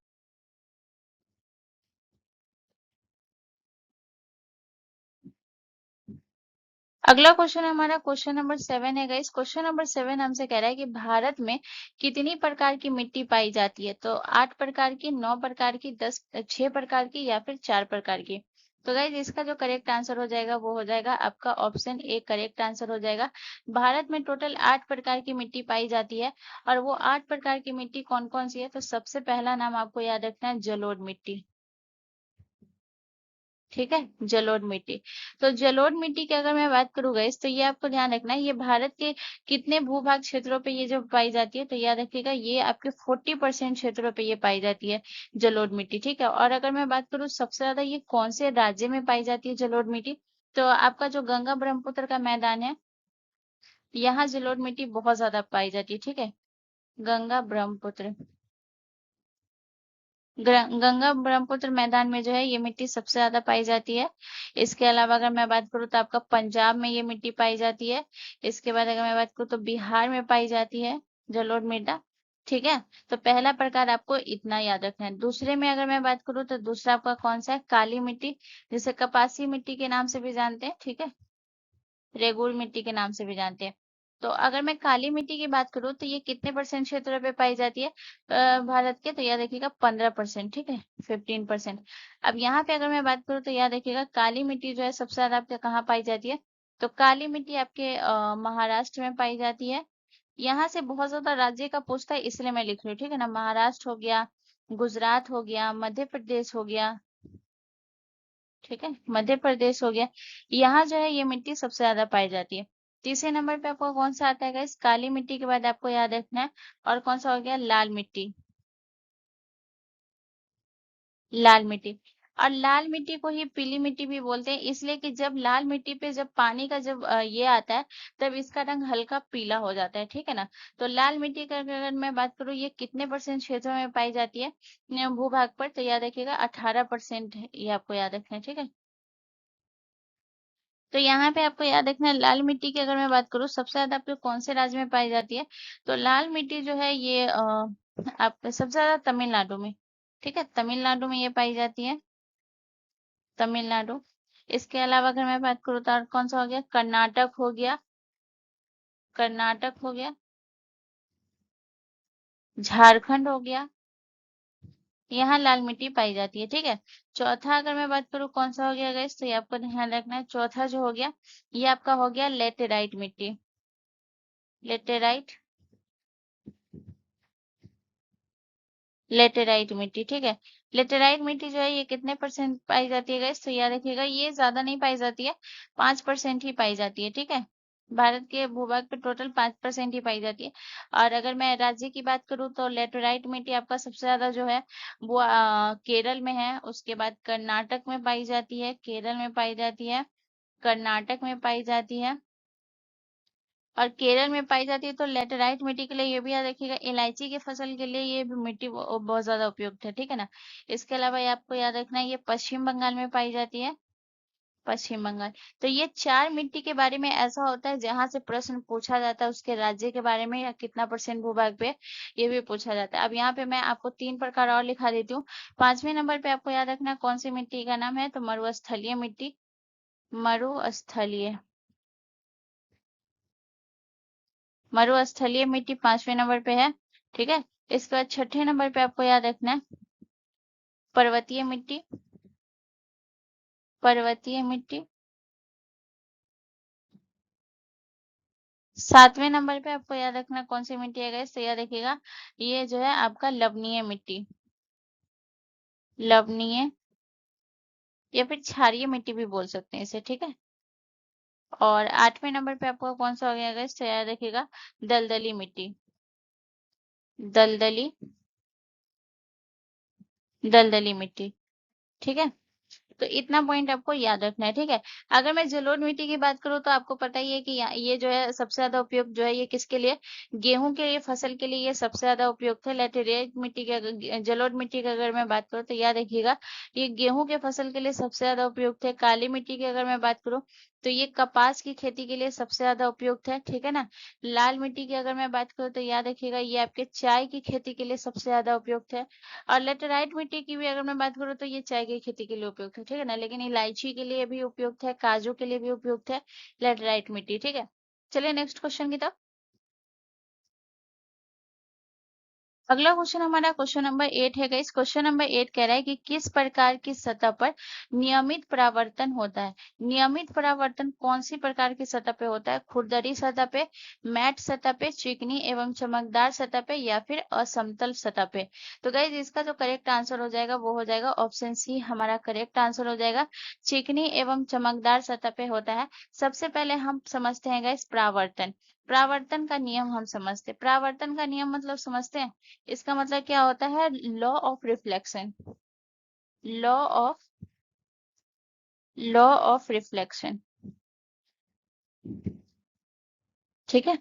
अगला क्वेश्चन हमारा क्वेश्चन नंबर 7 है गाइस। क्वेश्चन नंबर 7 हमसे कह रहा है कि भारत में कितनी प्रकार की मिट्टी पाई जाती है। तो 8 प्रकार की, 9 प्रकार की, 6 प्रकार की या फिर 4 प्रकार की। तो गाइज इसका जो करेक्ट आंसर हो जाएगा वो हो जाएगा आपका ऑप्शन ए करेक्ट आंसर हो जाएगा। भारत में टोटल 8 प्रकार की मिट्टी पाई जाती है। और वो 8 प्रकार की मिट्टी कौन कौन सी है, तो सबसे पहला नाम आपको याद रखना है जलोढ़ मिट्टी, ठीक है, जलोढ़ मिट्टी। तो जलोढ़ मिट्टी की अगर मैं बात करूँ गाइस, तो ये आपको ध्यान रखना है ये भारत के कितने भूभाग क्षेत्रों पे ये जो पाई जाती है, तो याद रखिएगा ये आपके 40% क्षेत्रों पे ये पाई जाती है जलोढ़ मिट्टी, ठीक है। और अगर मैं बात करूँ सबसे ज्यादा ये कौन से राज्य में पाई जाती है जलोढ़ मिट्टी, तो आपका जो गंगा ब्रह्मपुत्र का मैदान है, यहाँ जलोढ़ मिट्टी बहुत ज्यादा पाई जाती है, ठीक है। गंगा ब्रह्मपुत्र, गंगा ब्रह्मपुत्र मैदान में जो है ये मिट्टी सबसे ज्यादा पाई जाती है। इसके अलावा अगर मैं बात करूँ तो आपका पंजाब में ये मिट्टी पाई जाती है। इसके बाद अगर मैं बात करूँ तो बिहार में पाई जाती है जलोढ़ मिट्टी, ठीक है। तो पहला प्रकार आपको इतना याद रखना है। दूसरे में अगर मैं बात करूँ तो दूसरा आपका कौन सा है, काली मिट्टी, जिसे कपासी मिट्टी के नाम से भी जानते हैं, ठीक है, रेगुर मिट्टी के नाम से भी जानते हैं। तो अगर मैं काली मिट्टी की बात करूँ तो ये कितने परसेंट क्षेत्र पे पाई जाती है भारत के, तो याद रखिएगा 15%, ठीक है, 15%। अब यहाँ पे अगर मैं बात करूँ तो याद रखिएगा काली मिट्टी जो है सबसे ज्यादा आपके कहाँ पाई जाती है, तो काली मिट्टी आपके महाराष्ट्र में पाई जाती है। यहाँ से बहुत ज्यादा राज्य का पूछता है इसलिए मैं लिख रही हूँ, ठीक है ना। महाराष्ट्र हो गया, गुजरात हो गया, मध्य प्रदेश हो गया, ठीक है, मध्य प्रदेश हो गया, यहाँ जो है ये मिट्टी सबसे ज्यादा पाई जाती है। तीसरे नंबर पे आपको कौन सा आता है गाइस, काली मिट्टी के बाद आपको याद रखना है और कौन सा हो गया, लाल मिट्टी, लाल मिट्टी। और लाल मिट्टी को ही पीली मिट्टी भी बोलते हैं, इसलिए कि जब लाल मिट्टी पे जब पानी का जब ये आता है तब इसका रंग हल्का पीला हो जाता है, ठीक है ना। तो लाल मिट्टी का अगर मैं बात करूँ ये कितने परसेंट क्षेत्रों में पाई जाती है भूभाग पर, तो याद रखिएगा 18% ये आपको याद रखना है, ठीक है। तो यहाँ पे आपको याद रखना है लाल मिट्टी की अगर मैं बात करूँ सबसे ज्यादा आपके कौन से राज्य में पाई जाती है, तो लाल मिट्टी जो है ये आप सबसे ज्यादा तमिलनाडु में, ठीक है, तमिलनाडु में ये पाई जाती है, तमिलनाडु। इसके अलावा अगर मैं बात करूँ तो और कौन सा हो गया, कर्नाटक हो गया, कर्नाटक हो गया, झारखंड हो गया, यहाँ लाल मिट्टी पाई जाती है, ठीक है। चौथा अगर मैं बात करूँ कौन सा हो गया गाइस, तो ये आपको ध्यान रखना है, चौथा जो हो गया ये आपका हो गया लेटेराइट मिट्टी, लेटेराइट, लेटेराइट मिट्टी, ठीक है। लेटेराइट मिट्टी जो है ये कितने परसेंट पाई जाती है गाइस, तो याद रखिएगा ये ज्यादा नहीं पाई जाती है, 5% ही पाई जाती है, ठीक है। भारत के भूभाग पे टोटल 5% ही पाई जाती है। और अगर मैं राज्य की बात करूँ तो लेटेराइट मिट्टी आपका सबसे ज्यादा जो है वो केरल में है, उसके बाद कर्नाटक में पाई जाती है, केरल में पाई जाती है, कर्नाटक में पाई जाती है और केरल में पाई जाती है। तो लेटेराइट मिट्टी के लिए ये भी याद रखिएगा, इलायची की फसल के लिए ये भी मिट्टी बहुत ज्यादा उपयुक्त है, ठीक है ना। इसके अलावा ये आपको याद रखना है ये पश्चिम बंगाल में पाई जाती है, पश्चिम बंगाल। तो ये 4 मिट्टी के बारे में ऐसा होता है जहां से प्रश्न पूछा जाता है उसके राज्य के बारे में या कितना % भूभाग पे, ये भी पूछा जाता है। अब यहाँ पे मैं आपको 3 प्रकार और लिखा देती हूँ। 5वें नंबर पे आपको याद रखना कौन सी मिट्टी का नाम है, तो मरुस्थलीय मिट्टी, मरुस्थलीय, मरुस्थलीय मिट्टी 5वें नंबर पे है। ठीक है। इसके बाद 6ठे नंबर पे आपको याद रखना है पर्वतीय मिट्टी, पर्वतीय मिट्टी। 7वें नंबर पे आपको याद रखना कौन सी मिट्टी है गाइस, तो याद रखिएगा ये जो है आपका लवणीय मिट्टी, लवणीय या फिर क्षारीय मिट्टी भी बोल सकते हैं इसे। ठीक है। और 8वें नंबर पे आपको कौन सा हो गया गाइस, तो याद रखिएगा दलदली मिट्टी, दलदली, दलदली मिट्टी। ठीक है। तो इतना पॉइंट आपको याद रखना है। ठीक है। अगर मैं जलोढ़ मिट्टी की बात करूं तो आपको पता ही है कि ये जो है सबसे ज्यादा उपयोग जो है ये किसके लिए, गेहूं के लिए, फसल के लिए ये सबसे ज्यादा उपयुक्त है। लेटेराइट मिट्टी के जलोढ़ मिट्टी की अगर मैं बात करूं तो याद रखिएगा ये गेहूं के फसल के लिए सबसे ज्यादा उपयुक्त है। काली मिट्टी की अगर मैं बात करूं तो ये कपास की खेती के लिए सबसे ज्यादा उपयुक्त है। ठीक है ना। लाल मिट्टी की अगर मैं बात करूं तो याद रखिएगा ये आपके चाय की खेती के लिए सबसे ज्यादा उपयुक्त है। और लेटेराइट मिट्टी की भी अगर मैं बात करूँ तो ये चाय की खेती के लिए उपयुक्त है। ठीक है ना। लेकिन इलायची के लिए भी उपयुक्त है, काजू के लिए भी उपयुक्त है लेटेराइट मिट्टी। ठीक है। चलिए नेक्स्ट क्वेश्चन की तरफ। अगला क्वेश्चन हमारा क्वेश्चन नंबर 8 है गाइस। क्वेश्चन नंबर 8 कह रहा है कि किस प्रकार की सतह पर नियमित परावर्तन होता है। नियमित परावर्तन कौन सी प्रकार की सतह पे होता है, खुरदरी सतह पे, मैट सतह पे, चिकनी एवं चमकदार सतह पे या फिर असमतल सतह पे। तो गाइस इसका जो करेक्ट आंसर हो जाएगा वो हो जाएगा ऑप्शन सी हमारा करेक्ट आंसर हो जाएगा। चिकनी एवं चमकदार सतह पे होता है। सबसे पहले हम समझते हैं गाइस परावर्तन। परावर्तन का नियम हम समझते हैं। परावर्तन का नियम मतलब समझते हैं, इसका मतलब क्या होता है, law of reflection, law of, law of reflection. ठीक है।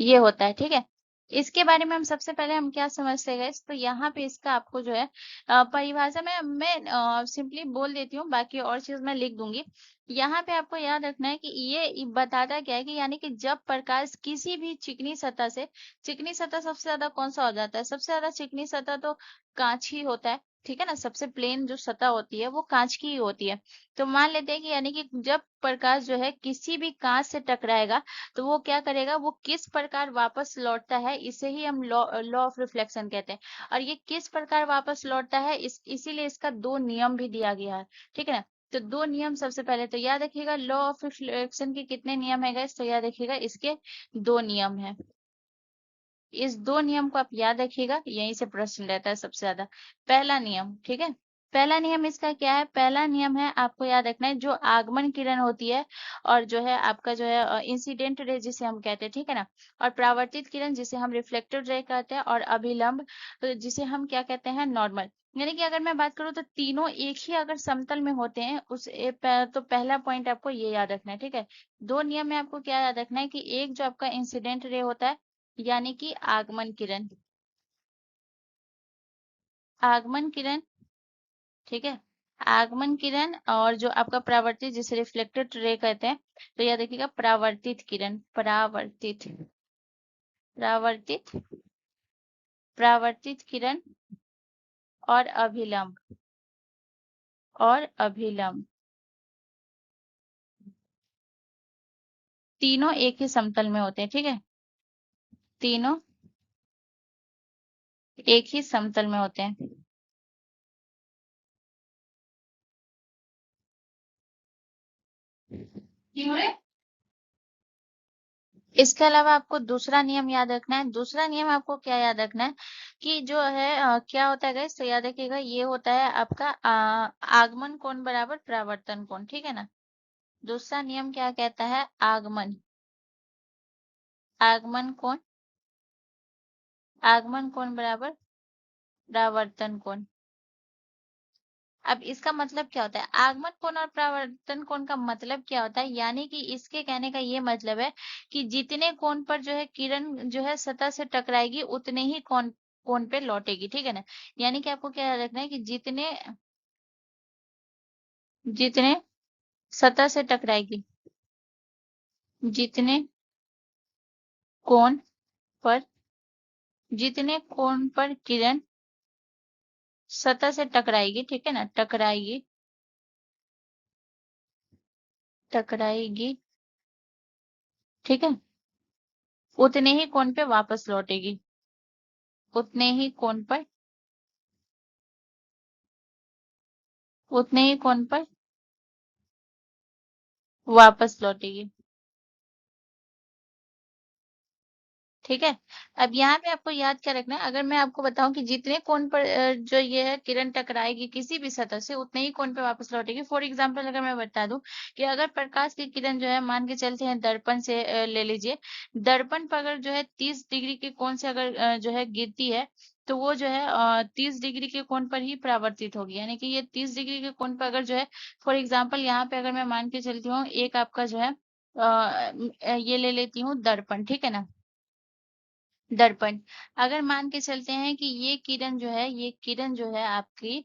ये होता है। ठीक है। इसके बारे में हम सबसे पहले हम क्या समझते हैं guys? तो यहाँ पे इसका आपको जो है परिभाषा में मैं सिंपली बोल देती हूँ, बाकी और चीज मैं लिख दूंगी। यहाँ पे आपको याद रखना है कि ये बताता क्या है कि यानी कि जब प्रकाश किसी भी चिकनी सतह से, चिकनी सतह सबसे ज्यादा कौन सा हो जाता है, सबसे ज्यादा चिकनी सतह तो कांच ही होता है। ठीक है ना। सबसे प्लेन जो सतह होती है वो कांच की ही होती है। तो मान लेते हैं कि यानी कि जब प्रकाश जो है किसी भी कांच से टकराएगा तो वो क्या करेगा, वो किस प्रकार वापस लौटता है, इसे ही हम लॉ लॉ ऑफ रिफ्लेक्शन कहते हैं। और ये किस प्रकार वापस लौटता है इसीलिए इसका 2 नियम भी दिया गया है। ठीक है ना। तो 2 नियम सबसे पहले तो याद रखिएगा, लॉ ऑफ रिफ्लेक्शन के कितने नियम है गाइस, तो याद रखिएगा इसके 2 नियम है। इस 2 नियम को आप याद रखिएगा, यहीं से प्रश्न रहता है सबसे ज्यादा। पहला नियम, ठीक है, पहला नियम इसका क्या है, पहला नियम है आपको याद रखना है जो आगमन किरण होती है और जो है आपका जो है इंसिडेंट रे जिसे हम कहते हैं, ठीक है ना, और परावर्तित किरण जिसे हम रिफ्लेक्टेड रे कहते हैं, और अभिलंब जिसे हम क्या कहते हैं, नॉर्मल। यानी कि अगर मैं बात करूं तो तीनों एक ही अगर समतल में होते हैं तो पहला पॉइंट आपको ये याद रखना है। ठीक है। 2 नियम में आपको क्या याद रखना है कि एक जो आपका इंसिडेंट रे होता है यानी कि आगमन किरण, आगमन किरण, ठीक है, आगमन किरण, और जो आपका परावर्तित जिसे रिफ्लेक्टेड रे कहते हैं, तो याद रखिएगा परावर्तित किरण, परावर्तित, परावर्तित, परावर्तित किरण और अभिलंब, और अभिलंब, तीनों एक ही समतल में होते हैं। ठीक है। तीनों एक ही समतल में होते हैं। इसके अलावा आपको दूसरा नियम याद रखना है। दूसरा नियम आपको क्या याद रखना है कि जो है क्या होता है गाइस, तो याद रखिएगा ये होता है आपका आगमन कोण बराबर परावर्तन कोण। ठीक है ना। दूसरा नियम क्या कहता है, आगमन, आगमन कोण, आगमन कोण बराबर परावर्तन कोण। अब इसका मतलब क्या होता है, आगमन कोण और परावर्तन कोण का मतलब क्या होता है, यानी कि इसके कहने का ये मतलब है कि जितने कोण पर जो है किरण जो है सतह से टकराएगी उतने ही कोण कोण पे लौटेगी। ठीक है ना। यानी कि आपको क्या याद रखना है कि जितने, जितने सतह से टकराएगी। जितने कोण पर जितने कोण पर किरण सतह से टकराएगी, ठीक है ना, टकराएगी, टकराएगी, ठीक है, उतने ही कोण पे वापस लौटेगी। उतने ही कोण पर उतने ही कोण पर वापस लौटेगी। ठीक है। अब यहाँ पे आपको याद क्या रखना है, अगर मैं आपको बताऊं कि जितने कोण पर जो ये है किरण टकराएगी किसी भी सतह से, उतने ही कोण पे वापस लौटेगी। फॉर एग्जांपल अगर मैं बता दूं कि अगर प्रकाश की किरण जो है, मान के चलते हैं दर्पण से ले लीजिए, दर्पण पर अगर जो है 30 डिग्री के कोण से अगर जो है गिरती है, तो वो जो है 30 डिग्री के कोण पर ही परावर्तित होगी। यानी कि ये 30 डिग्री के कोण पर अगर जो है, फॉर एग्जाम्पल यहाँ पे अगर मैं मान के चलती हूँ, एक आपका जो है ये ले लेती हूँ दर्पण, ठीक है ना, दर्पण। अगर मान के चलते हैं कि ये किरण जो है, ये किरण जो है आपकी,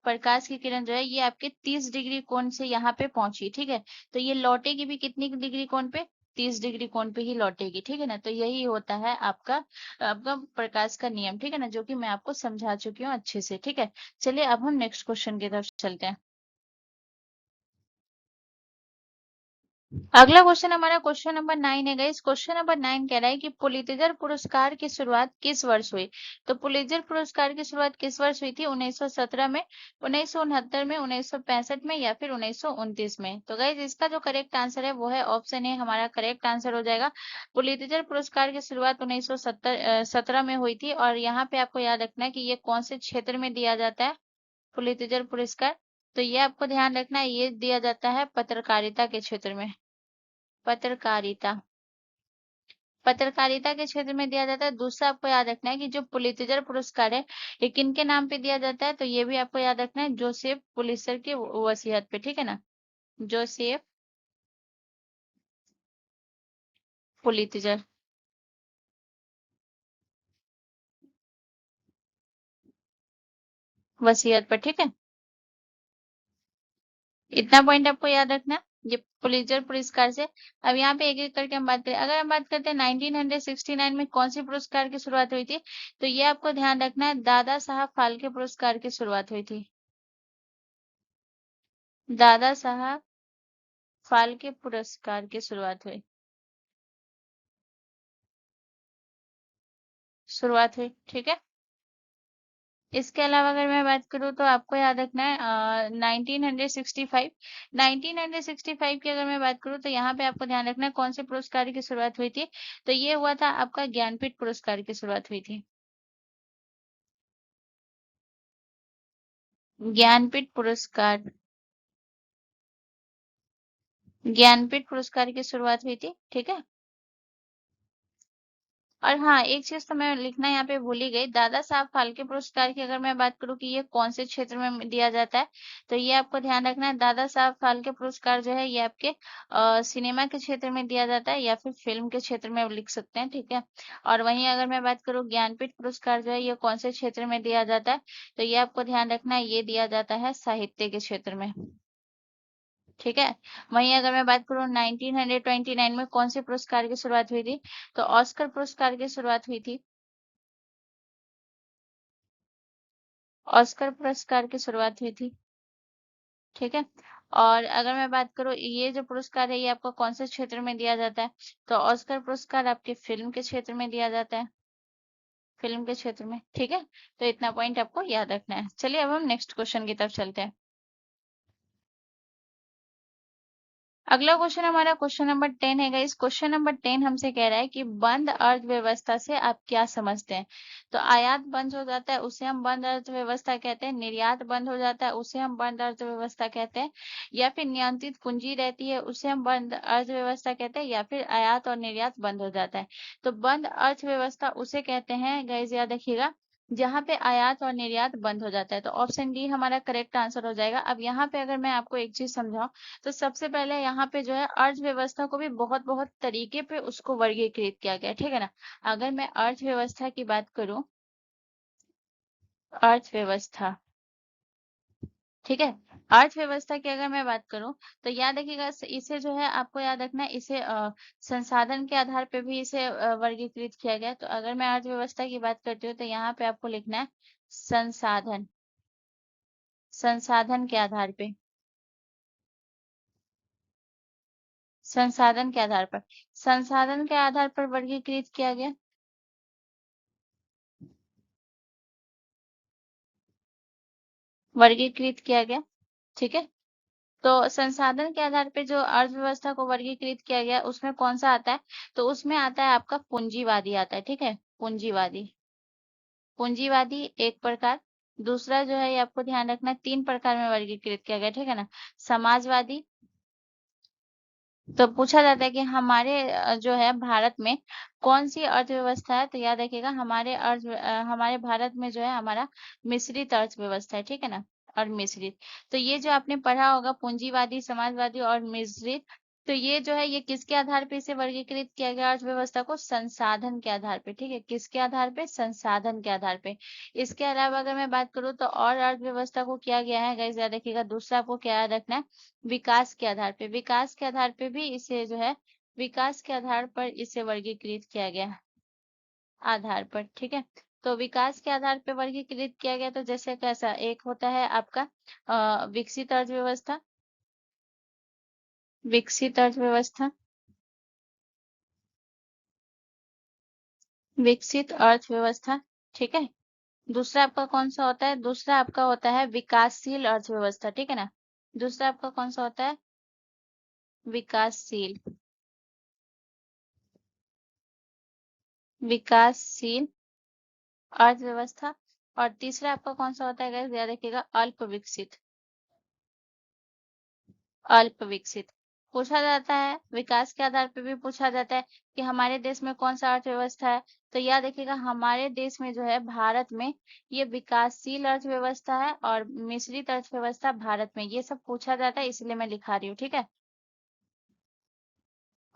प्रकाश की किरण जो है, ये आपके 30 डिग्री कोण से यहाँ पे पहुंची, ठीक है, तो ये लौटेगी भी कितनी डिग्री कोण पे, 30 डिग्री कोण पे ही लौटेगी, ठीक है ना। तो यही होता है आपका आपका प्रकाश का नियम, ठीक है ना, जो कि मैं आपको समझा चुकी हूँ अच्छे से, ठीक है। चलिए अब हम नेक्स्ट क्वेश्चन की तरफ चलते हैं। अगला क्वेश्चन हमारा क्वेश्चन नंबर 9 है गाइस। क्वेश्चन नंबर 9 कह रहा है कि पुलित्जर पुरस्कार की शुरुआत किस वर्ष हुई। तो पुलित्जर पुरस्कार की शुरुआत किस वर्ष हुई थी, 1917 में, 1969 में, 1965 में, या फिर 1929 में। तो गाइस इसका जो करेक्ट आंसर है वो है ऑप्शन ए, हमारा करेक्ट आंसर हो जाएगा। पुलित्जर पुरस्कार की शुरुआत 1917 में हुई थी। और यहाँ पे आपको याद रखना है कि ये कौन से क्षेत्र में दिया जाता है, पुलित्जर पुरस्कार। तो ये आपको ध्यान रखना है, ये दिया जाता है पत्रकारिता के क्षेत्र में। पत्रकारिता, पत्रकारिता के क्षेत्र में दिया जाता है। दूसरा आपको याद रखना है कि जो पुलित्जर पुरस्कार है, ये किनके नाम पे दिया जाता है, तो ये भी आपको याद रखना है, जोसेफ पुलित्जर की वसीयत पे, ठीक है ना, जोसेफ पुलित्जर वसीयत पर, ठीक है। इतना पॉइंट आपको याद रखना है ये पुलित्जर पुरस्कार से। अब यहाँ पे एक एक करके हम बात करें। अगर हम बात करते हैं 1969 में कौन सी पुरस्कार की शुरुआत हुई थी, तो ये आपको ध्यान रखना है, दादा साहब फाल्के पुरस्कार की शुरुआत हुई थी। दादा साहब फाल्के पुरस्कार की शुरुआत हुई, ठीक है। इसके अलावा अगर मैं बात करूँ तो आपको याद रखना है 1965, 1965 की अगर मैं बात करूँ तो यहाँ पे आपको ध्यान रखना है कौन से पुरस्कार की शुरुआत हुई थी, तो ये हुआ था आपका ज्ञानपीठ पुरस्कार की शुरुआत हुई थी। ज्ञानपीठ पुरस्कार, ज्ञानपीठ पुरस्कार की शुरुआत हुई थी, ठीक है। और हाँ, एक चीज तो मैं लिखना यहाँ पे भूल ही गई, दादा साहब फाल्के पुरस्कार की अगर मैं बात करूँ कि ये कौन से क्षेत्र में दिया जाता है, तो ये आपको ध्यान रखना है, दादा साहब फाल्के पुरस्कार जो है ये आपके सिनेमा के क्षेत्र में दिया जाता है, या फिर फिल्म के क्षेत्र में लिख सकते हैं, ठीक है। और वहीं अगर मैं बात करूँ ज्ञानपीठ पुरस्कार जो है ये कौन से क्षेत्र में दिया जाता है, तो ये आपको ध्यान रखना है, ये दिया जाता है साहित्य के क्षेत्र में, ठीक है। वहीं अगर मैं बात करूँ 1929 में कौन से पुरस्कार की शुरुआत हुई थी, तो ऑस्कर पुरस्कार की शुरुआत हुई थी। ऑस्कर पुरस्कार की शुरुआत हुई थी, ठीक है। और अगर मैं बात करूँ ये जो पुरस्कार है ये आपको कौन से क्षेत्र में दिया जाता है, तो ऑस्कर पुरस्कार आपके फिल्म के क्षेत्र में दिया जाता है, फिल्म के क्षेत्र में, ठीक है। तो इतना पॉइंट आपको याद रखना है। चलिए अब हम नेक्स्ट क्वेश्चन की तरफ चलते हैं। अगला क्वेश्चन हमारा क्वेश्चन नंबर 10 है गाइस। क्वेश्चन नंबर 10 हमसे कह रहा है कि बंद अर्थव्यवस्था से आप क्या समझते हैं। तो आयात बंद हो जाता है उसे हम बंद अर्थव्यवस्था कहते हैं, निर्यात बंद हो जाता है उसे हम बंद अर्थव्यवस्था कहते हैं, या फिर नियंत्रित पूंजी रहती है उसे हम बंद अर्थव्यवस्था कहते हैं, या फिर आयात और निर्यात बंद हो जाता है। तो बंद अर्थव्यवस्था उसे कहते हैं गाइस, याद रखिएगा, जहां पे आयात और निर्यात बंद हो जाता है। तो ऑप्शन डी हमारा करेक्ट आंसर हो जाएगा। अब यहाँ पे अगर मैं आपको एक चीज समझाऊं, तो सबसे पहले यहाँ पे जो है अर्थव्यवस्था को भी बहुत बहुत तरीके पे उसको वर्गीकृत किया गया है, ठीक है ना। अगर मैं अर्थव्यवस्था की बात करूं, अर्थव्यवस्था, ठीक है। अर्थव्यवस्था की अगर मैं बात करूं तो याद रखिएगा, इसे जो है आपको याद रखना है, इसे संसाधन के आधार पे भी इसे वर्गीकृत किया गया है। तो अगर मैं अर्थव्यवस्था की बात करती हूँ तो यहाँ पे आपको लिखना है संसाधन, संसाधन के आधार पे, संसाधन के आधार पर, संसाधन के आधार पर वर्गीकृत किया गया, वर्गीकृत किया गया। ठीक है। तो संसाधन के आधार पे जो अर्थव्यवस्था को वर्गीकृत किया गया उसमें कौन सा आता है, तो उसमें आता है आपका पूंजीवादी आता है। ठीक है, पूंजीवादी, पूंजीवादी एक प्रकार। दूसरा जो है ये आपको ध्यान रखना है, 3 प्रकार में वर्गीकृत किया गया, ठीक है ना। समाजवादी, तो पूछा जाता है कि हमारे जो है भारत में कौन सी अर्थव्यवस्था है, तो याद रखिएगा हमारे भारत में जो है हमारा मिश्रित अर्थव्यवस्था है, ठीक है ना। और मिश्रित, तो ये जो आपने पढ़ा होगा पूंजीवादी, समाजवादी और मिश्रित, तो ये जो है ये किसके आधार पे इसे वर्गीकृत किया गया अर्थव्यवस्था को, संसाधन के आधार पे। ठीक है, किसके आधार पे, संसाधन के आधार पे। इसके अलावा अगर मैं बात करूँ तो और अर्थव्यवस्था को किया गया है गाइस, याद रखिएगा, दूसरा आपको क्या याद रखना है, विकास के आधार पे, विकास के आधार पे भी इसे जो है, विकास के आधार पर इसे वर्गीकृत किया गया, आधार पर। ठीक है, तो विकास के आधार पे वर्गीकृत किया गया, तो जैसे कैसा, एक होता है आपका विकसित अर्थव्यवस्था, विकसित अर्थव्यवस्था, विकसित अर्थव्यवस्था। ठीक है। दूसरा आपका कौन सा होता है, दूसरा आपका होता है विकासशील अर्थव्यवस्था। ठीक है ना, दूसरा आपका कौन सा होता है, विकासशील, विकासशील अर्थव्यवस्था। और तीसरा आपका कौन सा होता है गाइस, याद रखिएगा, अल्प विकसित, अल्प विकसित। पूछा जाता है विकास के आधार पर भी पूछा जाता है कि हमारे देश में कौन सा अर्थव्यवस्था है, तो याद रखिएगा हमारे देश में जो है भारत में ये विकासशील अर्थव्यवस्था है और मिश्रित अर्थव्यवस्था भारत में, ये सब पूछा जाता है इसलिए मैं लिखा रही हूँ। ठीक है।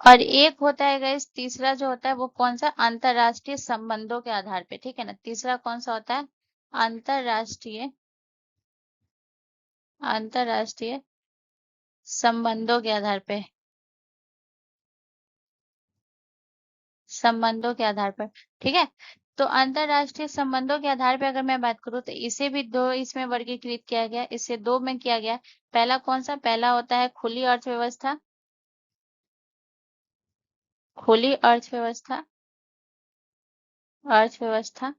और एक होता है गाइस तीसरा जो होता है वो कौन सा, अंतरराष्ट्रीय संबंधों के आधार पे। ठीक है ना, तीसरा कौन सा होता है, अंतरराष्ट्रीय, अंतरराष्ट्रीय संबंधों के आधार पे, संबंधों के आधार पर। ठीक है, तो अंतरराष्ट्रीय संबंधों के आधार पे अगर मैं बात करूं तो इसे भी दो इसमें वर्गीकृत किया गया, इसे दो में किया गया। पहला कौन सा, पहला होता है खुली अर्थव्यवस्था, खुली अर्थव्यवस्था, अर्थव्यवस्था।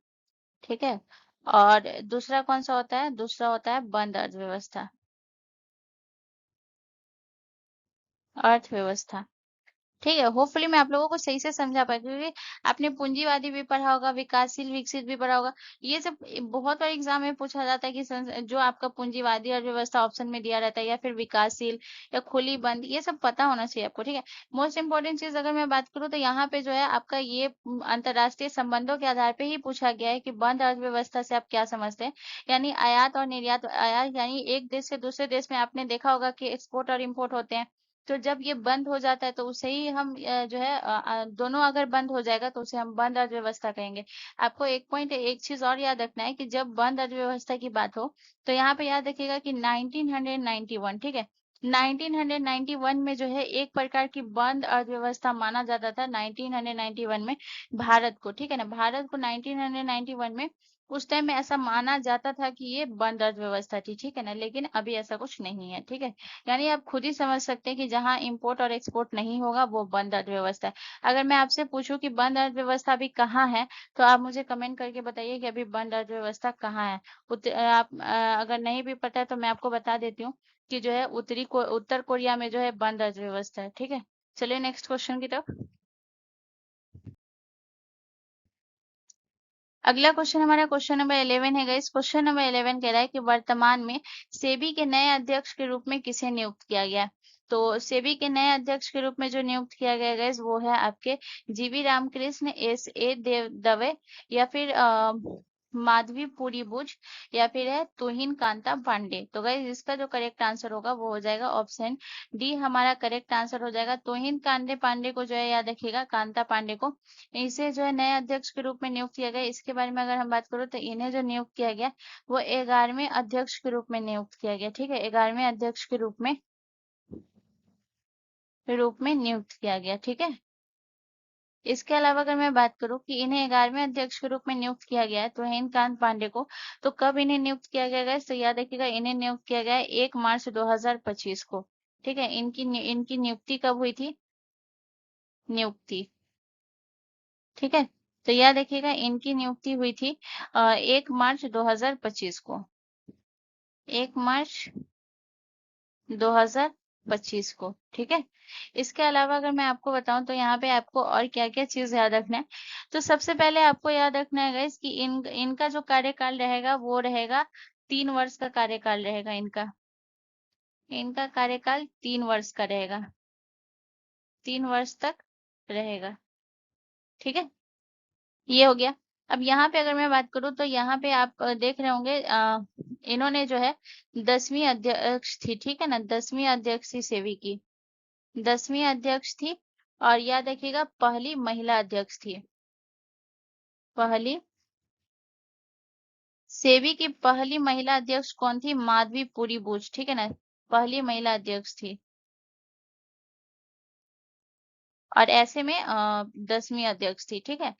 ठीक है। और दूसरा कौन सा होता है, दूसरा होता है बंद अर्थव्यवस्था, अर्थव्यवस्था। ठीक है, होपफुली मैं आप लोगों को सही से समझा पाई, क्योंकि आपने पूंजीवादी भी पढ़ा होगा, विकासशील विकसित भी पढ़ा होगा। ये सब बहुत बार एग्जाम में पूछा जाता है कि जो आपका पूंजीवादी अर्थव्यवस्था ऑप्शन में दिया रहता है या फिर विकासशील या खुली बंद, ये सब पता होना चाहिए आपको। ठीक है, मोस्ट इंपॉर्टेंट चीज अगर मैं बात करूँ तो यहाँ पे जो है आपका ये अंतरराष्ट्रीय संबंधों के आधार पे ही पूछा गया है कि बंद अर्थव्यवस्था से आप क्या समझते हैं। यानी आयात और निर्यात, आयात यानी एक देश से दूसरे देश में आपने देखा होगा कि एक्सपोर्ट और इम्पोर्ट होते हैं, तो जब ये बंद हो जाता है तो उसे ही हम जो है दोनों अगर बंद हो जाएगा तो उसे हम बंद अर्थव्यवस्था कहेंगे। आपको एक पॉइंट, एक चीज और याद रखना है कि जब बंद अर्थव्यवस्था की बात हो तो यहाँ पे याद रखिएगा कि 1991, ठीक है, 1991 में जो है एक प्रकार की बंद अर्थव्यवस्था माना जाता था 1991 में भारत को। ठीक है ना, भारत को 1991 में उस टाइम में ऐसा माना जाता था कि ये बंद अर्थव्यवस्था थी। ठीक है ना, लेकिन अभी ऐसा कुछ नहीं है। ठीक है, यानी आप खुद ही समझ सकते हैं कि जहां इंपोर्ट और एक्सपोर्ट नहीं होगा वो बंद अर्थव्यवस्था है। अगर मैं आपसे पूछूं कि बंद अर्थव्यवस्था अभी कहाँ है, तो आप मुझे कमेंट करके बताइए कि अभी बंद अर्थव्यवस्था कहाँ है। अगर नहीं भी पता है तो मैं आपको बता देती हूँ कि जो है उत्तर कोरिया में जो है बंद अर्थव्यवस्था है। ठीक है, चलिए नेक्स्ट क्वेश्चन की तरफ। अगला क्वेश्चन हमारा क्वेश्चन नंबर 11 है गाइस। क्वेश्चन नंबर 11 कह रहा है कि वर्तमान में सेबी के नए अध्यक्ष के रूप में किसे नियुक्त किया गया है? तो सेबी के नए अध्यक्ष के रूप में जो नियुक्त किया गया गाइस वो है आपके जीवी रामकृष्ण, एस ए देव दवे, या फिर माधवी पुरी बुज या फिर है तुहिन कांता पांडे। तो गाइस इसका जो करेक्ट आंसर होगा वो हो जाएगा ऑप्शन डी हमारा करेक्ट आंसर हो जाएगा। तुहिन कांडे पांडे को जो है याद रखिएगा, कांता पांडे को, इसे जो है नए अध्यक्ष के रूप में नियुक्त किया गया। इसके बारे में अगर हम बात करूँ तो इन्हें जो नियुक्त किया गया वो 11वें अध्यक्ष के रूप में नियुक्त किया गया। ठीक है, 11वें अध्यक्ष के रूप में नियुक्त किया गया। ठीक है, इसके अलावा अगर मैं बात करूं कि इन्हें 11वें अध्यक्ष के रूप में नियुक्त किया गया है तो हेमकांत पांडे को, तो कब इन्हें नियुक्त किया गया है तो याद रखिएगा इन्हें नियुक्त किया गया है 1 मार्च 2025 को। ठीक है, इनकी नियुक्ति कब हुई थी? नियुक्ति, ठीक है, तो याद रखिएगा इनकी नियुक्ति हुई थी 1 मार्च 2025 को, 1 मार्च 2025 को। ठीक है, इसके अलावा अगर मैं आपको बताऊं तो यहाँ पे आपको और क्या क्या चीज याद रखना है। तो सबसे पहले आपको याद रखना है गाइस कि इनका जो कार्यकाल रहेगा वो रहेगा 3 वर्ष का कार्यकाल रहेगा। इनका इनका कार्यकाल 3 वर्ष का रहेगा, 3 वर्ष तक रहेगा। ठीक है, ये हो गया। अब यहाँ पे अगर मैं बात करूँ तो यहाँ पे आप देख रहे होंगे इन्होंने जो है 10वीं अध्यक्ष थी। ठीक है ना, 10वीं अध्यक्ष थी सेवी की, 10वीं अध्यक्ष थी। और याद रखिएगा पहली महिला अध्यक्ष थी, पहली सेबी की पहली महिला अध्यक्ष कौन थी? माधवी पुरी बुच। ठीक है ना, पहली महिला अध्यक्ष थी। और ऐसे में 10वीं अध्यक्ष थी। ठीक है,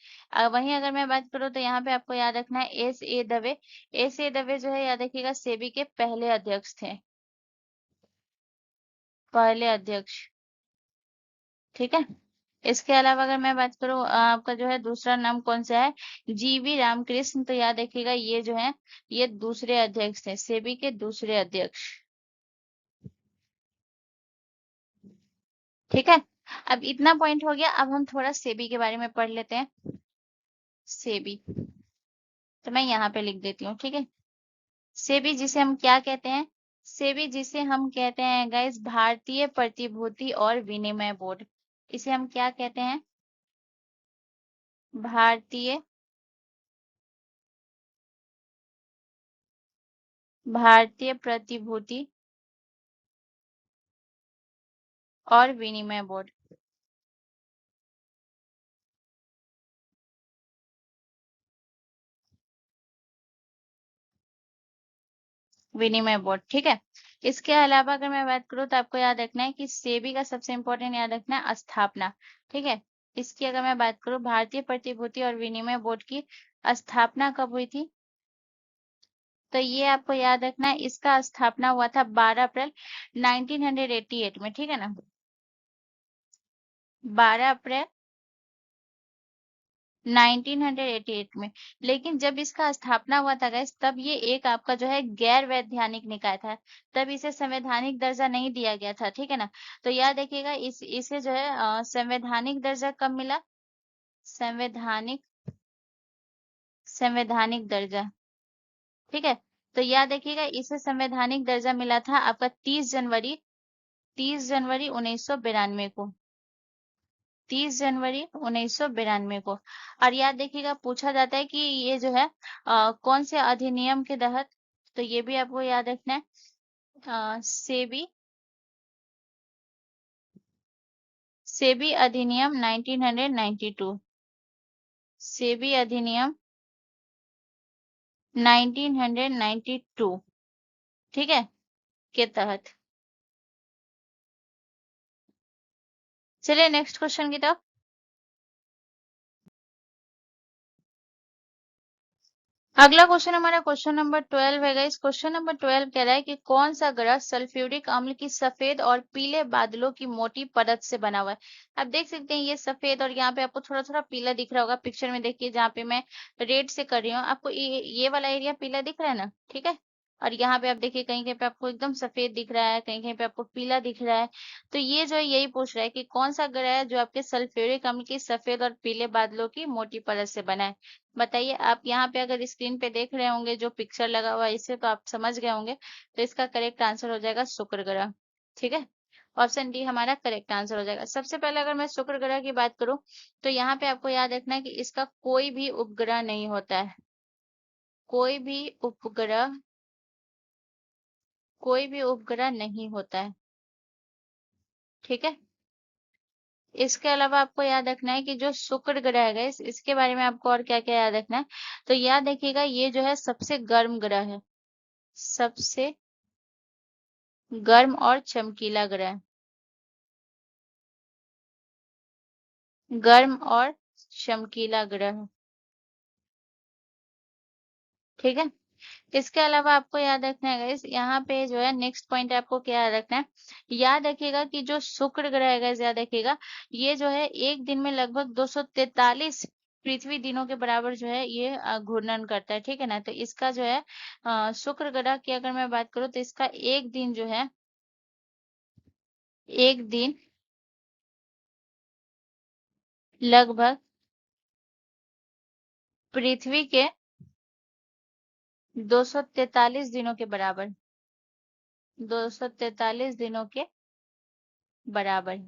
वहीं अगर मैं बात करूँ तो यहाँ पे आपको याद रखना है S A Dave. S A Dave जो है याद रखिएगा सेबी के पहले अध्यक्ष थे, पहले अध्यक्ष। ठीक है, इसके अलावा अगर मैं बात करूँ आपका जो है दूसरा नाम कौन सा है? जीवी रामकृष्ण। तो याद रखिएगा ये जो है ये दूसरे अध्यक्ष थे, सेबी के दूसरे अध्यक्ष। ठीक है, अब इतना पॉइंट हो गया। अब हम थोड़ा सेबी के बारे में पढ़ लेते हैं। सेबी, तो मैं यहाँ पे लिख देती हूँ। ठीक है, सेबी जिसे हम क्या कहते हैं? सेबी जिसे हम कहते हैं गाइस भारतीय प्रतिभूति और विनिमय बोर्ड। इसे हम क्या कहते हैं? भारतीय भारतीय प्रतिभूति और विनिमय बोर्ड। विनिमय बोर्ड, ठीक है। इसके अलावा अगर मैं बात करूँ तो आपको याद रखना है कि सेबी का सबसे इंपॉर्टेंट याद रखना है स्थापना। ठीक है, इसकी अगर मैं बात करूँ भारतीय प्रतिभूति और विनिमय बोर्ड की स्थापना कब हुई थी? तो ये आपको याद रखना है, इसका स्थापना हुआ था 12 अप्रैल 1988 में। ठीक है ना, 12 अप्रैल 1988 में। लेकिन जब इसका स्थापना हुआ था गाइस तब ये एक आपका जो है गैर वैधानिक निकाय था, तब इसे संवैधानिक दर्जा नहीं दिया गया था। ठीक है ना, तो याद रखिएगा इसे जो है संवैधानिक दर्जा कब मिला? संवैधानिक संवैधानिक दर्जा। ठीक है, तो याद रखिएगा इसे संवैधानिक दर्जा मिला था आपका 30 जनवरी 1992 को, 30 जनवरी 1992 को। और याद देखिएगा पूछा जाता है कि ये जो है कौन से अधिनियम के तहत, तो ये भी आपको याद रखना है सेबी सेबी अधिनियम 1992, सेबी अधिनियम 1992। ठीक है, के तहत। चलिए नेक्स्ट क्वेश्चन की तरफ। अगला क्वेश्चन हमारा क्वेश्चन नंबर 12 है गाइस। क्वेश्चन नंबर 12 कह रहा है कि कौन सा ग्रह सल्फ्यूरिक अम्ल की सफेद और पीले बादलों की मोटी परत से बना हुआ है? आप देख सकते हैं ये सफेद और यहाँ पे आपको थोड़ा थोड़ा पीला दिख रहा होगा पिक्चर में। देखिए जहाँ पे मैं रेड से कर रही हूँ आपको ये वाला एरिया पीला दिख रहा है ना, ठीक है। और यहाँ पे आप देखिए कहीं कहीं पे आपको एकदम सफेद दिख रहा है, कहीं कहीं पे आपको पीला दिख रहा है। तो ये जो है यही पूछ रहा है कि कौन सा ग्रह है जो आपके सल्फ्यूरिक अम्ल की सफेद और पीले बादलों की मोटी परत से बना है? बताइए। आप यहाँ पे अगर स्क्रीन पे देख रहे होंगे जो पिक्चर लगा हुआ है इससे तो आप समझ गए होंगे। तो इसका करेक्ट आंसर हो जाएगा शुक्र ग्रह। ठीक है, ऑप्शन डी हमारा करेक्ट आंसर हो जाएगा। सबसे पहले अगर मैं शुक्र ग्रह की बात करूं तो यहाँ पे आपको याद रखना है कि इसका कोई भी उपग्रह नहीं होता है, कोई भी उपग्रह कोई भी उपग्रह नहीं होता है। ठीक है। इसके अलावा आपको याद रखना है कि जो शुक्र ग्रह है guys, इसके बारे में आपको और क्या क्या याद रखना है। तो याद रखिएगा ये जो है सबसे गर्म ग्रह है। सबसे गर्म और चमकीला ग्रह। गर्म और चमकीला ग्रह। ठीक है। इसके अलावा आपको याद रखना है गाइस, यहाँ पे जो है नेक्स्ट पॉइंट आपको क्या याद रखना है। याद रखिएगा कि जो शुक्र ग्रह है गाइस, याद रखिएगा ये जो है एक दिन में लगभग 243 पृथ्वी दिनों के बराबर जो है ये घूर्णन करता है। ठीक है ना। तो इसका जो है शुक्र ग्रह की अगर मैं बात करूँ तो इसका एक दिन जो है, एक दिन लगभग पृथ्वी के 243 दिनों के बराबर, 243 दिनों के बराबर।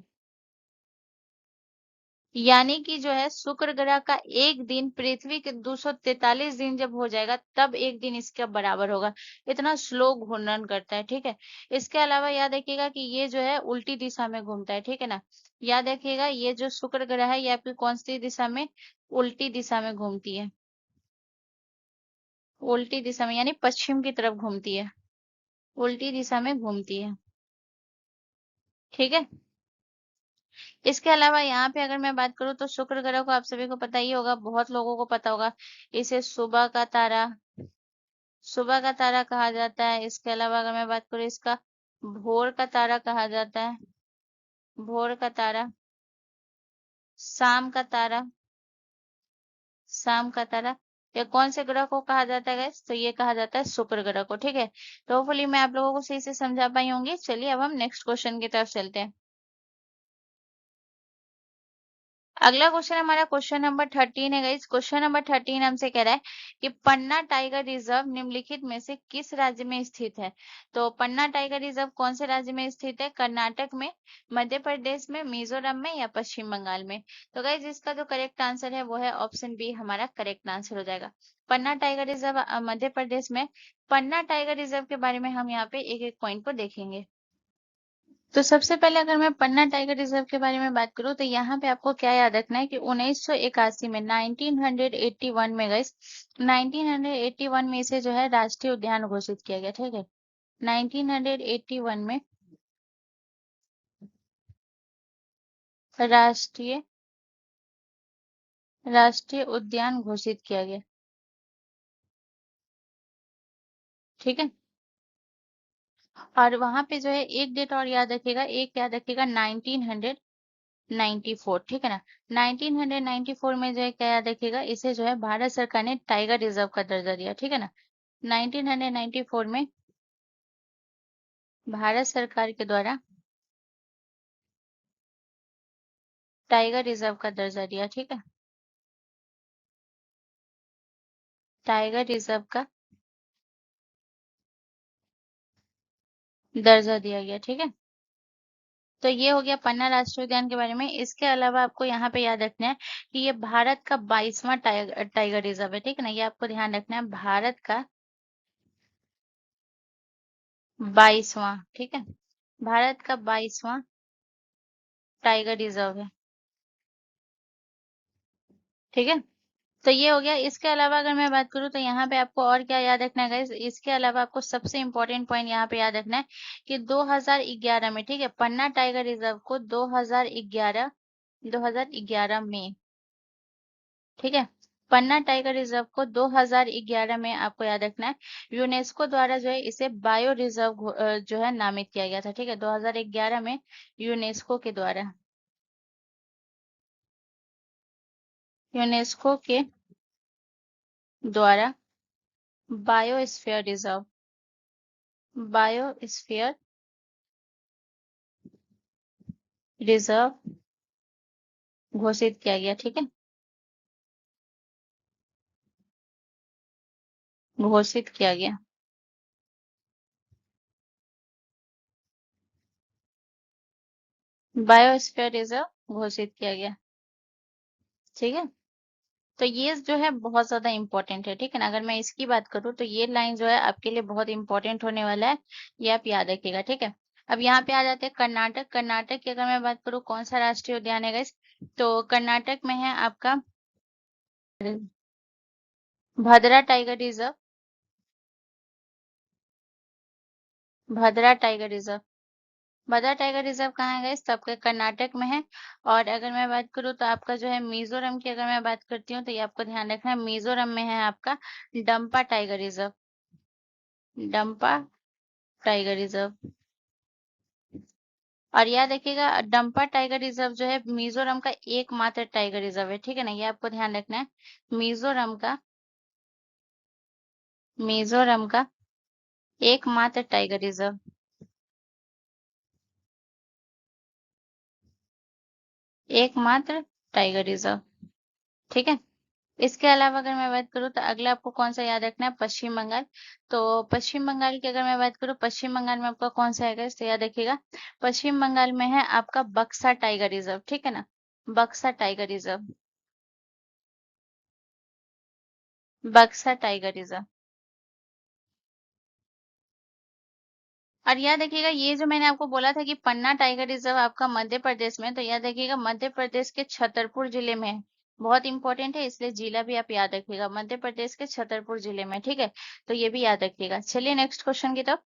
यानी कि जो है शुक्र ग्रह का एक दिन पृथ्वी के 243 दिन जब हो जाएगा तब एक दिन इसके बराबर होगा। इतना स्लो घूर्णन करता है। ठीक है। इसके अलावा याद रखिएगा कि ये जो है उल्टी दिशा में घूमता है। ठीक है ना। याद रखिएगा ये जो शुक्र ग्रह है ये आपकी कौन सी दिशा में, उल्टी दिशा में घूमती है। उल्टी दिशा में यानी पश्चिम की तरफ घूमती है। उल्टी दिशा में घूमती है। ठीक है। इसके अलावा यहाँ पे अगर मैं बात करूँ तो शुक्र ग्रह को आप सभी को पता ही होगा, बहुत लोगों को पता होगा। इसे सुबह का तारा, सुबह का तारा कहा जाता है। इसके अलावा अगर मैं बात करूँ इसका भोर का तारा कहा जाता है। भोर का तारा। शाम का तारा, शाम का तारा। या कौन से ग्रह को कहा जाता है guys? तो ये कहा जाता है शुक्र ग्रह को। ठीक है। तो होपफुली मैं आप लोगों को सही से समझा पाई होंगी। चलिए अब हम नेक्स्ट क्वेश्चन की तरफ चलते हैं। अगला क्वेश्चन हमारा क्वेश्चन नंबर 13 है गाइस। क्वेश्चन नंबर 13 हमसे कह रहा है कि पन्ना टाइगर रिजर्व निम्नलिखित में से किस राज्य में स्थित है। तो पन्ना टाइगर रिजर्व कौन से राज्य में स्थित है? कर्नाटक में, मध्य प्रदेश में, मिजोरम में या पश्चिम बंगाल में। तो गाइज इसका जो करेक्ट आंसर है वो है ऑप्शन बी हमारा करेक्ट आंसर हो जाएगा। पन्ना टाइगर रिजर्व मध्य प्रदेश में। पन्ना टाइगर रिजर्व के बारे में हम यहाँ पे एक एक पॉइंट को देखेंगे। तो सबसे पहले अगर मैं पन्ना टाइगर रिजर्व के बारे में बात करूं तो यहाँ पे आपको क्या याद रखना है कि 1981 में, 1981 में गई, 1981 में इसे जो है राष्ट्रीय उद्यान घोषित किया गया। ठीक है। 1981 में राष्ट्रीय राष्ट्रीय उद्यान घोषित किया गया। ठीक है। और वहां पे जो है एक डेट और याद रखिएगा, एक याद रखिएगा 1994। ठीक है ना। 1994 में जो है क्या याद रखिएगा, इसे जो है भारत सरकार ने टाइगर रिजर्व का दर्जा दिया। ठीक है ना। 1994 में भारत सरकार के द्वारा टाइगर रिजर्व का दर्जा दिया। ठीक है। टाइगर रिजर्व का दर्जा दिया गया। ठीक है। तो ये हो गया पन्ना राष्ट्रीय उद्यान के बारे में। इसके अलावा आपको यहाँ पे याद रखना है कि ये भारत का 22वां टाइगर रिजर्व है। ठीक है ना। ये आपको ध्यान रखना है, भारत का 22वां। ठीक है। भारत का 22वां टाइगर रिजर्व है। ठीक है। तो ये हो गया। इसके अलावा अगर मैं बात करूँ तो यहाँ पे आपको और क्या याद रखना है गाइस, इसके अलावा आपको सबसे इम्पोर्टेंट पॉइंट यहाँ पे याद रखना है कि 2011 में, ठीक है, पन्ना टाइगर रिजर्व को 2011 में, ठीक है, पन्ना टाइगर रिजर्व को 2011 में आपको याद रखना है यूनेस्को द्वारा जो है इसे बायो रिजर्व जो है नामित किया गया था। ठीक है। 2011 में यूनेस्को के द्वारा, यूनेस्को के द्वारा बायोस्फीयर रिजर्व, बायोस्फीयर रिजर्व घोषित किया गया। ठीक है। घोषित किया गया। बायोस्फीयर रिजर्व घोषित किया गया। ठीक है। तो ये जो है बहुत ज्यादा इंपॉर्टेंट है, ठीक है ना। अगर मैं इसकी बात करूँ तो ये लाइन जो है आपके लिए बहुत इंपॉर्टेंट होने वाला है, ये आप याद रखिएगा, ठीक है। अब यहाँ पे आ जाते हैं कर्नाटक। कर्नाटक की अगर मैं बात करूँ कौन सा राष्ट्रीय उद्यान है गाइस, तो कर्नाटक में है आपका भद्रा टाइगर रिजर्व। भद्रा टाइगर रिजर्व। भद्रा टाइगर रिजर्व कहाँ है गाइस, तो आपका कर्नाटक में है। और अगर मैं बात करूँ तो आपका जो है मिजोरम की अगर मैं बात करती हूँ तो ये आपको ध्यान रखना है, मिजोरम में है आपका Dampa tiger reserve. Dampa tiger reserve. और याद रखिएगा डंपा टाइगर रिजर्व जो है मिजोरम का एकमात्र टाइगर रिजर्व है, ठीक है ना, ये आपको ध्यान रखना है। मिजोरम का मिजोरम का एकमात्र टाइगर रिजर्व। एकमात्र टाइगर रिजर्व, ठीक है। इसके अलावा अगर मैं बात करूँ तो अगला आपको कौन सा याद रखना है, पश्चिम बंगाल। तो पश्चिम बंगाल की अगर मैं बात करूँ, पश्चिम बंगाल में आपका कौन सा आएगा इसे याद रखिएगा। पश्चिम बंगाल में है आपका बक्सा टाइगर रिजर्व, ठीक है ना, बक्सा टाइगर रिजर्व। बक्सा टाइगर रिजर्व। और याद रखिएगा ये जो मैंने आपको बोला था कि पन्ना टाइगर रिजर्व आपका मध्य प्रदेश में, तो याद रखिएगा मध्य प्रदेश के छतरपुर जिले में है। बहुत इंपॉर्टेंट है, इसलिए जिला भी आप याद रखिएगा, मध्य प्रदेश के छतरपुर जिले में, ठीक है। तो ये भी याद रखिएगा। चलिए नेक्स्ट क्वेश्चन की तरफ।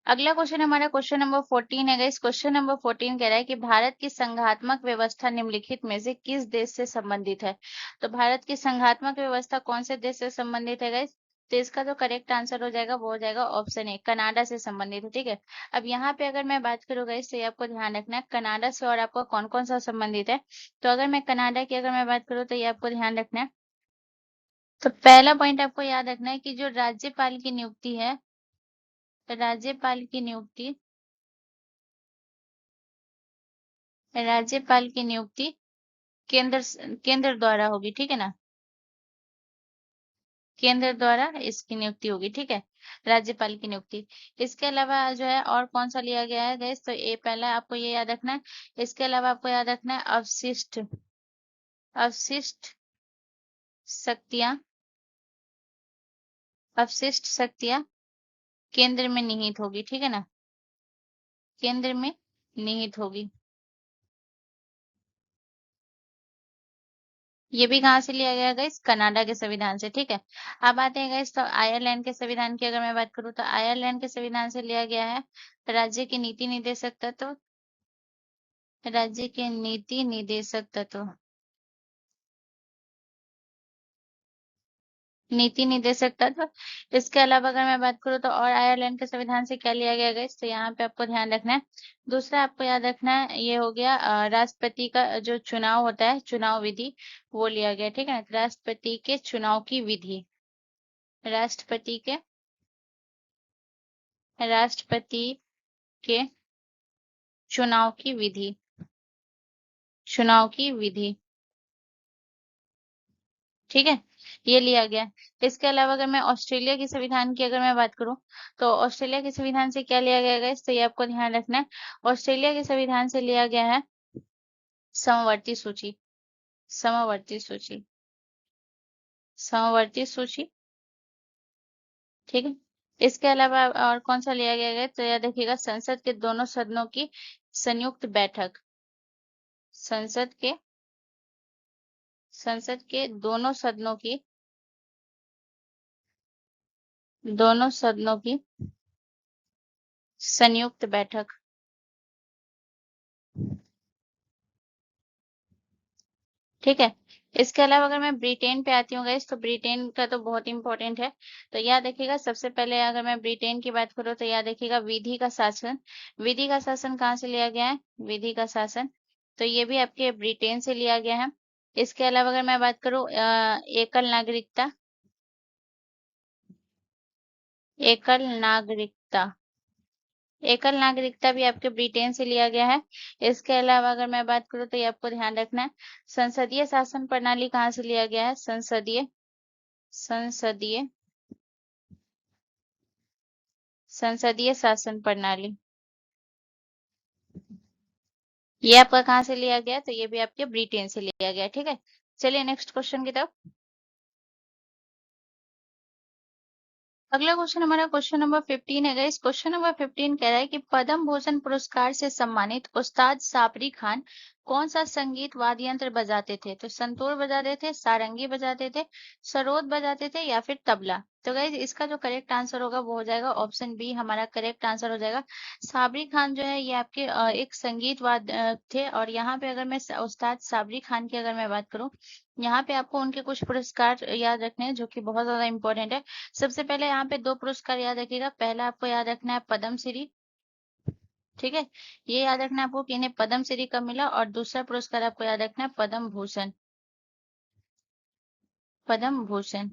अगला क्वेश्चन हमारा क्वेश्चन नंबर 14 है गाइस। क्वेश्चन नंबर 14 कह रहा है कि भारत की संघात्मक व्यवस्था निम्नलिखित में से किस देश से संबंधित है। तो भारत की संघात्मक व्यवस्था कौन से देश से संबंधित है गाइस, तो इसका जो करेक्ट आंसर हो जाएगा वो हो जाएगा ऑप्शन ए, कनाडा से संबंधित है, ठीक है। अब यहाँ पे अगर मैं बात करूँ गाइस तो ये आपको ध्यान रखना है कनाडा से और आपका कौन कौन सा संबंधित है। तो अगर मैं कनाडा की अगर मैं बात करूँ तो ये आपको ध्यान रखना है। तो पहला पॉइंट आपको याद रखना है कि जो राज्यपाल की नियुक्ति है, राज्यपाल की नियुक्ति, राज्यपाल की नियुक्ति केंद्र द्वारा होगी, ठीक है ना, केंद्र द्वारा इसकी नियुक्ति होगी, ठीक है, राज्यपाल की नियुक्ति। इसके अलावा जो है और कौन सा लिया गया है गैस, तो ये पहला आपको ये याद रखना है। इसके अलावा आपको याद रखना है अवशिष्ट, अवशिष्ट शक्तियां, अवशिष्ट शक्तियां केंद्र में निहित होगी, ठीक है ना, केंद्र में निहित होगी। ये भी कहाँ से लिया गया गाइस, कनाडा के संविधान से, ठीक है। अब आते हैं गाइस तो आयरलैंड के संविधान की अगर मैं बात करूँ तो आयरलैंड के संविधान से लिया गया है राज्य के नीति निदेशक तत्व, राज्य के नीति निदेशक तत्व, नीति निदेशक तत्व। इसके अलावा अगर मैं बात करूँ तो और आयरलैंड के संविधान से क्या लिया गया गाइस, तो यहाँ पे आपको ध्यान रखना है। दूसरा आपको याद रखना है ये हो गया राष्ट्रपति का जो चुनाव होता है, चुनाव विधि, वो लिया गया, ठीक है ना, राष्ट्रपति के चुनाव की विधि, राष्ट्रपति के, राष्ट्रपति के चुनाव की विधि, चुनाव की विधि, ठीक है, ये लिया गया। इसके अलावा अगर मैं ऑस्ट्रेलिया के संविधान की अगर मैं बात करूं तो ऑस्ट्रेलिया के संविधान से क्या लिया गया है, तो ये आपको ध्यान रखना है। ऑस्ट्रेलिया के संविधान से लिया गया है समवर्ती सूची, समवर्ती सूची, समवर्ती सूची, ठीक है। इसके अलावा और कौन सा लिया गया है, तो यह देखिएगा संसद के दोनों सदनों की संयुक्त बैठक, संसद के, संसद के दोनों सदनों की, दोनों सदनों की संयुक्त बैठक, ठीक है। इसके अलावा अगर मैं ब्रिटेन पे आती हूँ गाइस, तो ब्रिटेन का तो बहुत इंपॉर्टेंट है। तो याद रखिएगा सबसे पहले अगर मैं ब्रिटेन की बात करूँ तो याद रखिएगा विधि का शासन, विधि का शासन कहाँ से लिया गया है, विधि का शासन, तो ये भी आपके ब्रिटेन से लिया गया है। इसके अलावा अगर मैं बात करूँ एकल नागरिकता, एकल नागरिकता, एकल नागरिकता भी आपके ब्रिटेन से लिया गया है। इसके अलावा अगर मैं बात करूँ तो ये आपको ध्यान रखना है संसदीय शासन प्रणाली कहाँ से लिया गया है, संसदीय, संसदीय, संसदीय शासन प्रणाली, ये आपका कहाँ से लिया गया? तो ये भी आपके ब्रिटेन से लिया गया, ठीक है। चलिए नेक्स्ट क्वेश्चन की तरफ। अगला क्वेश्चन हमारा क्वेश्चन नंबर 15 है गाइस। क्वेश्चन नंबर 15 कह रहा है कि पद्म भूषण पुरस्कार से सम्मानित उस्ताद साबरी खान कौन सा संगीत वाद्य यंत्र बजाते थे? तो संतूर बजाते थे, सारंगी बजाते थे, सरोद बजाते थे या फिर तबला। तो गाइस इसका जो करेक्ट आंसर होगा वो हो जाएगा ऑप्शन बी, हमारा करेक्ट आंसर हो जाएगा। साबरी खान जो है ये आपके एक संगीत वाद्य थे। और यहाँ पे अगर मैं उस्ताद साबरी खान की अगर मैं बात करूँ, यहाँ पे आपको उनके कुछ पुरस्कार याद रखने हैं जो कि बहुत ज्यादा इंपॉर्टेंट है। सबसे पहले यहाँ पे दो पुरस्कार याद रखिएगा। पहला आपको याद रखना है पद्म श्री, ठीक है। ये याद रखना है आपको कि इन्हें पद्म श्री कब मिला। और दूसरा पुरस्कार आपको याद रखना है पद्म भूषण, पद्म भूषण,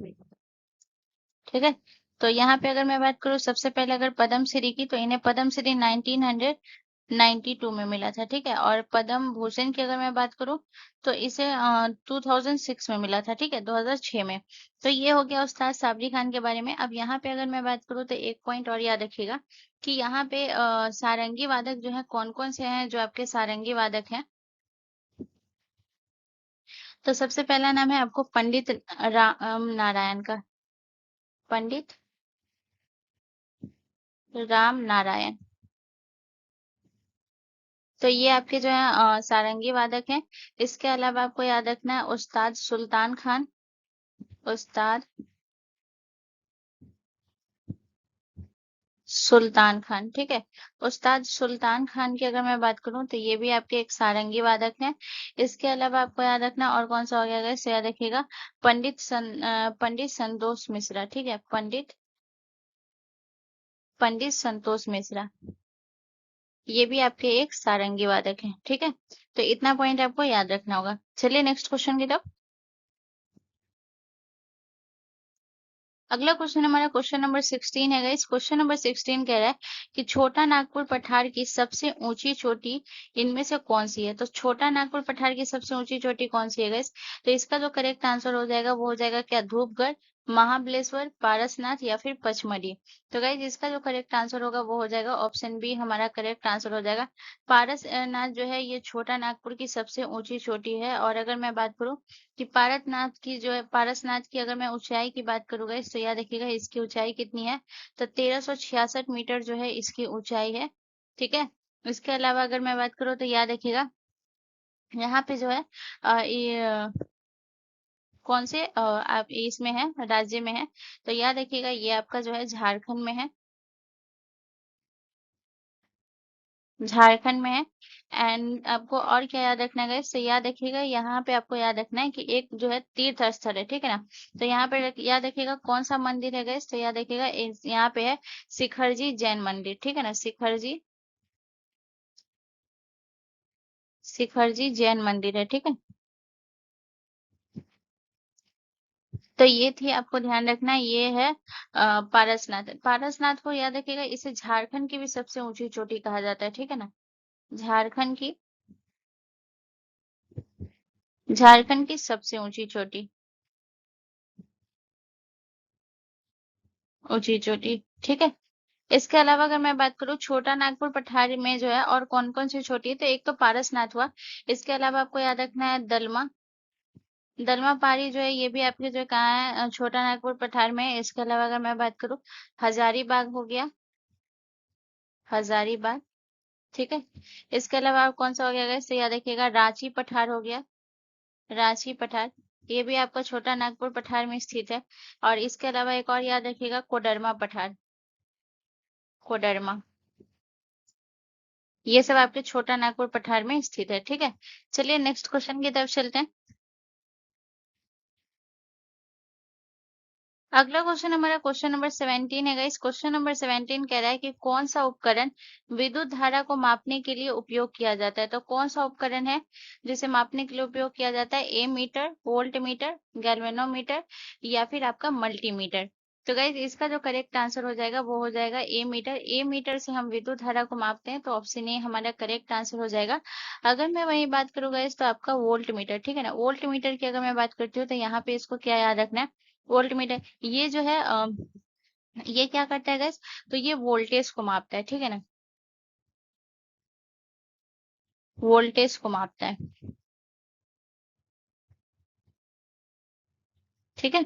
ठीक है। तो यहाँ पे अगर मैं बात करूँ सबसे पहले अगर पद्म श्री की, तो इन्हें पद्म श्री 1992 में मिला था, ठीक है। और पद्म भूषण की अगर मैं बात करूँ तो इसे 2006 में मिला था, ठीक है, 2006 में। तो ये हो गया उस्ताद साबरी खान के बारे में। अब यहाँ पे अगर मैं बात करूँ तो एक पॉइंट और याद रखिएगा कि यहाँ पे सारंगी वादक जो है कौन कौन से हैं जो आपके सारंगी वादक हैं। तो सबसे पहला नाम है आपको पंडित राम नारायण का, पंडित राम नारायण। तो ये आपके जो है सारंगी वादक हैं। इसके अलावा आपको याद रखना है उस्ताद सुल्तान खान, उस्ताद सुल्तान खान, ठीक है। उस्ताद सुल्तान खान की अगर मैं बात करूं तो ये भी आपके एक सारंगी वादक हैं। इसके अलावा आपको याद रखना और कौन सा हो गया, इसे याद रखिएगा पंडित संतोष मिश्रा, ठीक है। पंडित संतोष मिश्रा, ये भी आपके एक सारंगी वादक हैं, ठीक है। तो इतना पॉइंट आपको याद रखना होगा। चलिए नेक्स्ट क्वेश्चन की तरफ। अगला क्वेश्चन हमारा क्वेश्चन नंबर 16 है गाइस। क्वेश्चन नंबर 16 कह रहा है कि छोटा नागपुर पठार की सबसे ऊंची चोटी इनमें से कौन सी है? तो छोटा नागपुर पठार की सबसे ऊंची चोटी कौन सी है गाइस? तो इसका जो करेक्ट आंसर हो जाएगा वो हो जाएगा क्या, धूपगढ़, महाबलेश्वर, पारसनाथ या फिर पचमढ़ी। तो गाइस इसका जो करेक्ट आंसर होगा वो हो जाएगा ऑप्शन बी, हमारा करेक्ट आंसर हो जाएगा। पारसनाथ जो है ये छोटा नागपुर की सबसे ऊंची चोटी है। और अगर मैं बात करूं कि पारसनाथ की अगर मैं ऊंचाई की बात करूँ गाइस, तो याद रखिएगा इसकी ऊंचाई कितनी है, तो 1366 मीटर जो है इसकी ऊंचाई है, ठीक है। इसके अलावा अगर मैं बात करूँ तो याद रखिएगा यहाँ पे जो है ये कौन से आप इसमें है, राज्य में है। तो याद रखिएगा ये आपका जो है झारखंड में है, झारखंड में है। एंड आपको और क्या याद रखना है गाइस, तो याद रखिएगा यहाँ पे आपको याद रखना है कि एक जो है तीर्थ स्थल है, ठीक है ना। तो यहाँ पे याद रखिएगा कौन सा मंदिर है गाइस, तो याद रखिएगा यहाँ पे है शिखरजी जैन मंदिर, ठीक है ना। शिखरजी जैन मंदिर है, ठीक है। तो ये थी, आपको ध्यान रखना है, ये है पारसनाथ। पारसनाथ को याद रखिएगा, इसे झारखंड की भी सबसे ऊंची चोटी कहा जाता है, ठीक है ना। झारखंड की, झारखंड की सबसे ऊंची चोटी, ऊंची चोटी, ठीक है। इसके अलावा अगर मैं बात करूँ छोटा नागपुर पठारी में जो है और कौन कौन सी छोटी है, तो एक तो पारसनाथ हुआ। इसके अलावा आपको याद रखना है दलमा, दलमा पारी जो है ये भी आपके जो कहाँ है, छोटा नागपुर पठार में है। इसके अलावा अगर मैं बात करूँ हजारीबाग हो गया, हजारीबाग, ठीक है। इसके अलावा आप कौन सा हो गया इसे याद रखिएगा, रांची पठार हो गया, रांची पठार, ये भी आपका छोटा नागपुर पठार में स्थित है। और इसके अलावा एक और याद रखिएगा कोडरमा पठार, कोडरमा, ये सब आपके छोटा नागपुर पठार में स्थित है, ठीक है। चलिए नेक्स्ट क्वेश्चन की तरफ चलते हैं। अगला क्वेश्चन हमारा क्वेश्चन नंबर 17 है गाइस। क्वेश्चन नंबर 17 कह रहा है कि कौन सा उपकरण विद्युत धारा को मापने के लिए उपयोग किया जाता है? तो कौन सा उपकरण है जिसे मापने के लिए उपयोग किया जाता है? ए मीटर, वोल्ट मीटर, गैल्वेनोमीटर या फिर आपका मल्टीमीटर। तो गाइस इसका जो करेक्ट आंसर हो जाएगा वो हो जाएगा ए मीटर। ए मीटर से हम विद्युत धारा को मापते हैं, तो ऑप्शन ए हमारा करेक्ट आंसर हो जाएगा। अगर मैं वही बात करूँ गाइस तो आपका वोल्ट मीटर, ठीक है ना। वोल्ट मीटर की अगर मैं बात करती हूँ तो यहाँ पे इसको क्या याद रखना है, वोल्ट मीटर ये जो है ये क्या करता है गैस, तो ये वोल्टेज को मापता है, ठीक है ना। वोल्टेज को मापता है। ठीक है।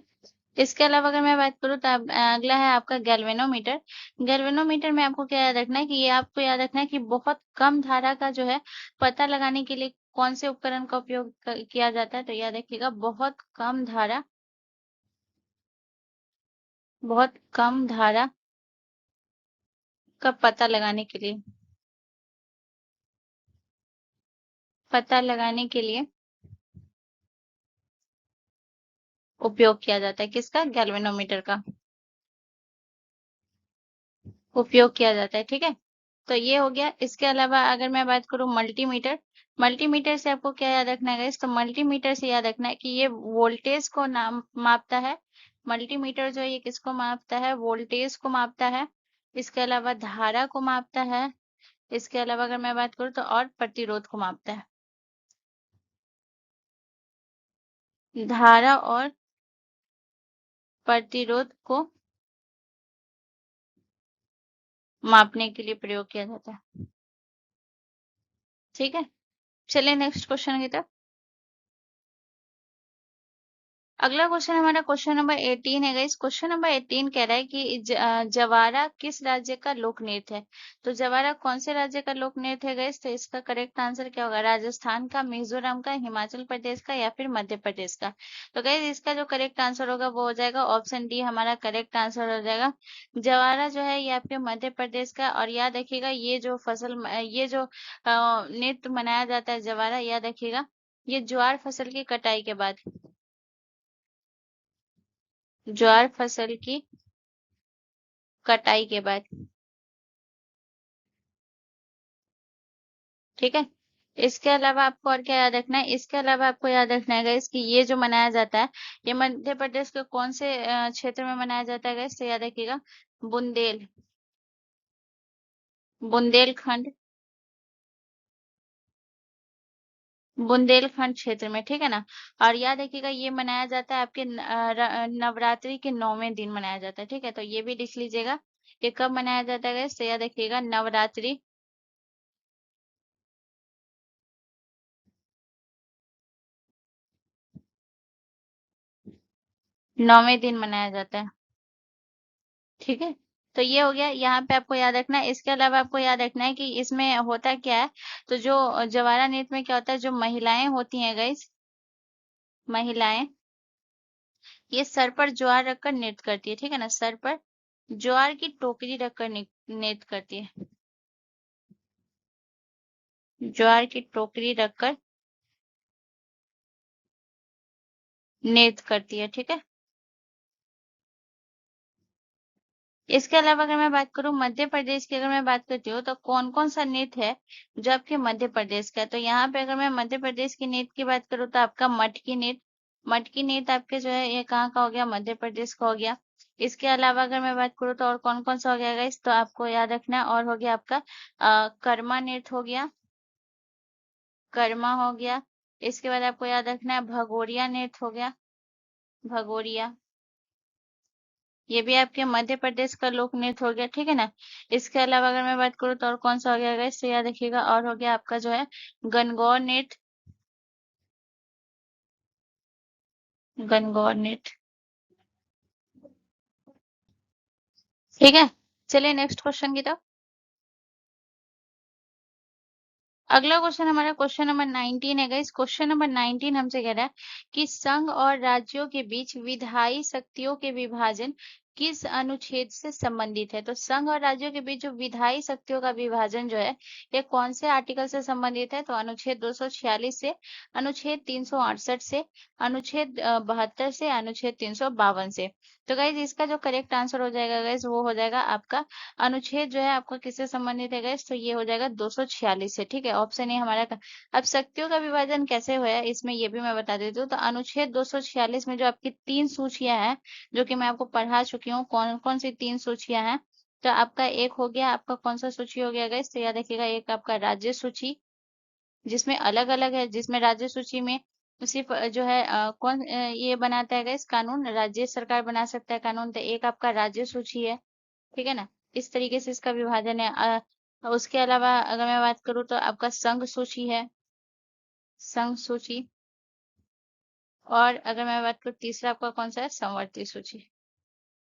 इसके अलावा अगर मैं बात करूँ तो अगला है आपका गैल्वेनोमीटर। गैल्वेनोमीटर में आपको क्या याद रखना है कि ये आपको याद रखना है कि बहुत कम धारा का जो है पता लगाने के लिए कौन से उपकरण का उपयोग किया जाता है। तो याद रखिएगा, बहुत कम धारा का पता लगाने के लिए उपयोग किया जाता है। किसका? गैल्वेनोमीटर का उपयोग किया जाता है। ठीक है। तो ये हो गया। इसके अलावा अगर मैं बात करूं मल्टीमीटर, मल्टीमीटर से आपको क्या याद रखना है गाइस? तो मल्टीमीटर से याद रखना है कि ये वोल्टेज को नाम मापता है। मल्टीमीटर जो है ये किसको मापता है? वोल्टेज को मापता है। इसके अलावा धारा को मापता है। इसके अलावा अगर मैं बात करूं तो और प्रतिरोध को मापता है। धारा और प्रतिरोध को मापने के लिए प्रयोग किया जाता है। ठीक है। चलिए नेक्स्ट क्वेश्चन की तरफ। अगला क्वेश्चन हमारा क्वेश्चन नंबर 18 है गाइस। क्वेश्चन नंबर 18 कह रहा है कि जवारा किस राज्य का लोक नृत्य है? तो जवारा कौन से राज्य का लोक नृत्य है गाइस? तो इसका करेक्ट आंसर क्या होगा? राजस्थान का, मिजोरम का, हिमाचल प्रदेश का या फिर मध्य प्रदेश का? तो गाइस इसका जो करेक्ट आंसर होगा वो हो जाएगा ऑप्शन डी, हमारा करेक्ट आंसर हो जाएगा। जवारा जो है ये आपके मध्य प्रदेश का। और याद रखिएगा ये जो नृत्य मनाया जाता है जवारा, याद रखिएगा ये ज्वार फसल की कटाई के बाद, ज्वार फसल की कटाई के बाद। ठीक है। इसके अलावा आपको और क्या याद रखना है? इसके अलावा आपको याद रखना है गाइस कि ये जो मनाया जाता है ये मध्य प्रदेश के कौन से क्षेत्र में मनाया जाता है गाइस? तो याद रखिएगा बुंदेलखंड बुंदेलखंड क्षेत्र में। ठीक है ना। और याद रखिएगा ये मनाया जाता है आपके नवरात्रि के 9वें दिन मनाया जाता है। ठीक है। तो ये भी लिख लीजिएगा कि कब मनाया जाता है गाइस? तो याद रखिएगा नवरात्रि 9वें दिन मनाया जाता है। ठीक है। तो ये हो गया। यहाँ पे आपको याद रखना है। इसके अलावा आपको याद रखना है कि इसमें होता क्या है। तो जो जवारा नृत्य में क्या होता है, जो महिलाएं होती हैं गाइस, महिलाएं ये सर पर ज्वार रखकर नृत्य करती है। ठीक है ना। सर पर ज्वार की टोकरी रखकर नृत्य करती है। ज्वार की टोकरी रखकर नृत्य करती है। ठीक है। इसके अलावा अगर मैं बात करूं मध्य प्रदेश की, अगर मैं बात करती हूँ तो कौन कौन सा नृत्य है जो आपके मध्य प्रदेश का है? तो यहाँ पे अगर मैं मध्य प्रदेश की नृत्य की बात करूँ तो आपका मटकी नृत्य, मटकी नृत्य आपके जो है ये कहाँ का हो गया? मध्य प्रदेश का हो गया। इसके अलावा अगर मैं बात करूँ तो और कौन कौन सा हो गया गाइस? तो आपको याद रखना है और हो गया आपका कर्मा नृत्य हो गया, कर्मा हो गया। इसके बाद आपको याद रखना है भगोरिया नृत्य हो गया, भगोरिया। ये भी आपके मध्य प्रदेश का लोक नृत्य हो गया। ठीक है ना। इसके अलावा अगर मैं बात करूँ तो और कौन सा हो गया गाइस? तो याद रखिएगा और हो गया आपका जो है गणगौर नृत्य, गणगौर नृत्य। ठीक है। चलिए नेक्स्ट क्वेश्चन की तरफ। अगला क्वेश्चन हमारा क्वेश्चन नंबर 19 है गाइस। क्वेश्चन नंबर 19 हमसे कह रहा है कि संघ और राज्यों के बीच विधायी शक्तियों के विभाजन किस अनुच्छेद से संबंधित है? तो संघ और राज्यों के बीच जो विधायी शक्तियों का विभाजन जो है ये कौन से आर्टिकल से संबंधित है? तो अनुच्छेद 246 से, अनुच्छेद 368 से, अनुच्छेद 72 से, अनुच्छेद 352 से। तो गाइज इसका जो करेक्ट आंसर हो जाएगा गाइज वो हो जाएगा आपका अनुच्छेद जो है आपका किससे संबंधित है गाइस? तो ये हो जाएगा 246 से। ठीक है। ऑप्शन ए हमारा अब शक्तियों का विभाजन कैसे हुआ है इसमें ये भी मैं बता देती हूँ। तो अनुच्छेद 246 में जो आपकी 3 सूचियां हैं जो कि मैं आपको पढ़ा चुकी हूँ, कौन कौन सी 3 सूचियां हैं? तो आपका एक हो गया, आपका कौन सा सूची हो गया गाइस? तो याद रखिएगा एक आपका राज्य सूची जिसमें अलग अलग है, जिसमें राज्य सूची में सिर्फ जो है ये बनाता है गाइस कानून, राज्य सरकार बना सकता है कानून। तो एक आपका राज्य सूची है। ठीक है ना। इस तरीके से इसका विभाजन है। और उसके अलावा अगर मैं बात करूँ तो आपका संघ सूची है, संघ सूची। और अगर मैं बात करूँ तीसरा आपका कौन सा है, समवर्ती सूची,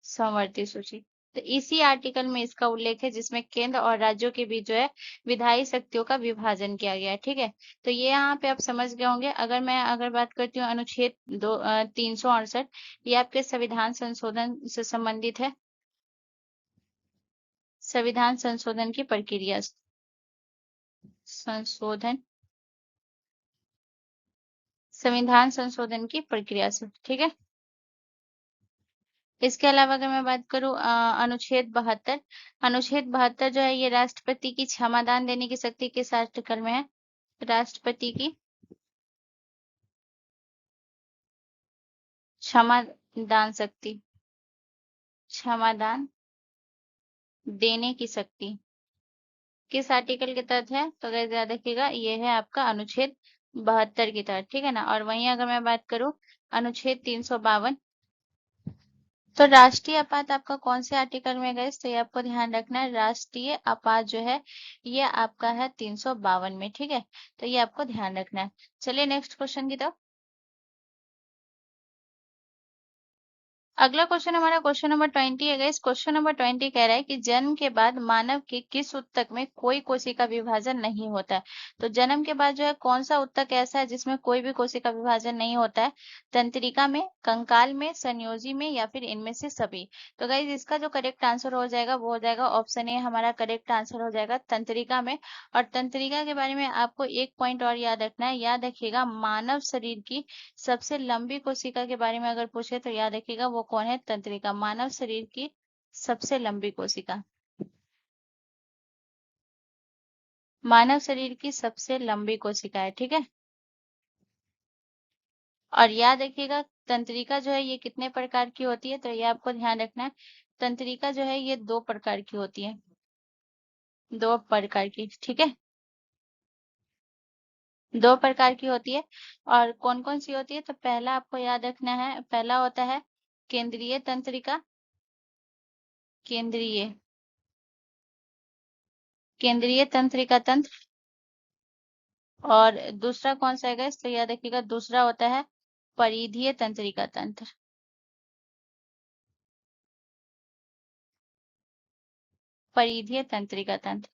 समवर्ती सूची। तो इसी आर्टिकल में इसका उल्लेख है जिसमें केंद्र और राज्यों के बीच जो है विधायी शक्तियों का विभाजन किया गया है। ठीक है, तो ये यहाँ पे आप समझ गए होंगे। अगर बात करती हूँ अनुच्छेद 368, ये आपके संविधान संशोधन से संबंधित है, संविधान संशोधन की प्रक्रिया, संशोधन, संविधान संशोधन की प्रक्रिया से। ठीक है, इसके अलावा अगर मैं बात करूं अनुच्छेद 72, अनुच्छेद 72 जो है ये राष्ट्रपति की क्षमादान देने की शक्ति किस आर्टिकल में है, राष्ट्रपति की क्षमादान शक्ति, क्षमादान देने की शक्ति किस आर्टिकल के तहत है, तो अगर याद रखिएगा ये है आपका अनुच्छेद 72 के तहत। ठीक है ना, और वहीं अगर मैं बात करूं अनुच्छेद 352, तो राष्ट्रीय आपात आपका कौन से आर्टिकल में गए, तो ये आपको ध्यान रखना है, राष्ट्रीय आपात जो है ये आपका है 352 में। ठीक है, तो ये आपको ध्यान रखना है। चलिए नेक्स्ट क्वेश्चन की तरफ। अगला क्वेश्चन हमारा क्वेश्चन नंबर 20 है गाइस। क्वेश्चन नंबर 20 कह रहा है कि जन्म के बाद मानव के किस ऊतक में कोई कोशिका विभाजन नहीं होता है। तो जन्म के बाद जो है कौन सा ऊतक ऐसा है जिसमें कोई भी कोशिका विभाजन नहीं होता है, तंत्रिका में, कंकाल में, संयोजी में, या फिर इनमें से सभी। तो गाइस इसका जो करेक्ट आंसर हो जाएगा वो हो जाएगा ऑप्शन ए, हमारा करेक्ट आंसर हो जाएगा तंत्रिका में। और तंत्रिका के बारे में आपको एक पॉइंट और याद रखना है, याद रखिएगा मानव शरीर की सबसे लंबी कोशिका के बारे में अगर पूछे तो याद रखिएगा वो कौन है, तंत्रिका। मानव शरीर की सबसे लंबी कोशिका, मानव शरीर की सबसे लंबी कोशिका है। ठीक है, और याद रखिएगा तंत्रिका जो है ये कितने प्रकार की होती है, तो ये आपको ध्यान रखना है, तंत्रिका जो है ये 2 प्रकार की होती है, 2 प्रकार की। ठीक है, 2 प्रकार की होती है। और कौन कौन सी होती है, तो पहला आपको याद रखना है, पहला होता है केंद्रीय तंत्रिका, केंद्रीय, केंद्रीय तंत्रिका तंत्र। और दूसरा कौन सा है, तो याद रखिएगा दूसरा होता है परिधीय तंत्रिका तंत्र, परिधीय तंत्रिका तंत्र।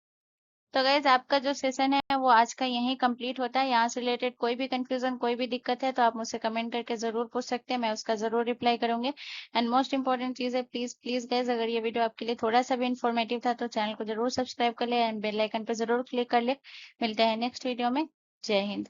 तो गैस आपका जो सेशन है वो आज का यहीं कंप्लीट होता है। यहाँ से रिलेटेड कोई भी कंफ्यूजन, कोई भी दिक्कत है तो आप मुझसे कमेंट करके जरूर पूछ सकते हैं, मैं उसका जरूर रिप्लाई करूंगी। एंड मोस्ट इंपॉर्टेंट चीज है, प्लीज प्लीज गैस अगर ये वीडियो आपके लिए थोड़ा सा भी इन्फॉर्मेटिव था तो चैनल को जरूर सब्सक्राइब कर ले एंड बेल आइकन पर जरूर क्लिक कर ले। मिलते हैं नेक्स्ट वीडियो में। जय हिंद।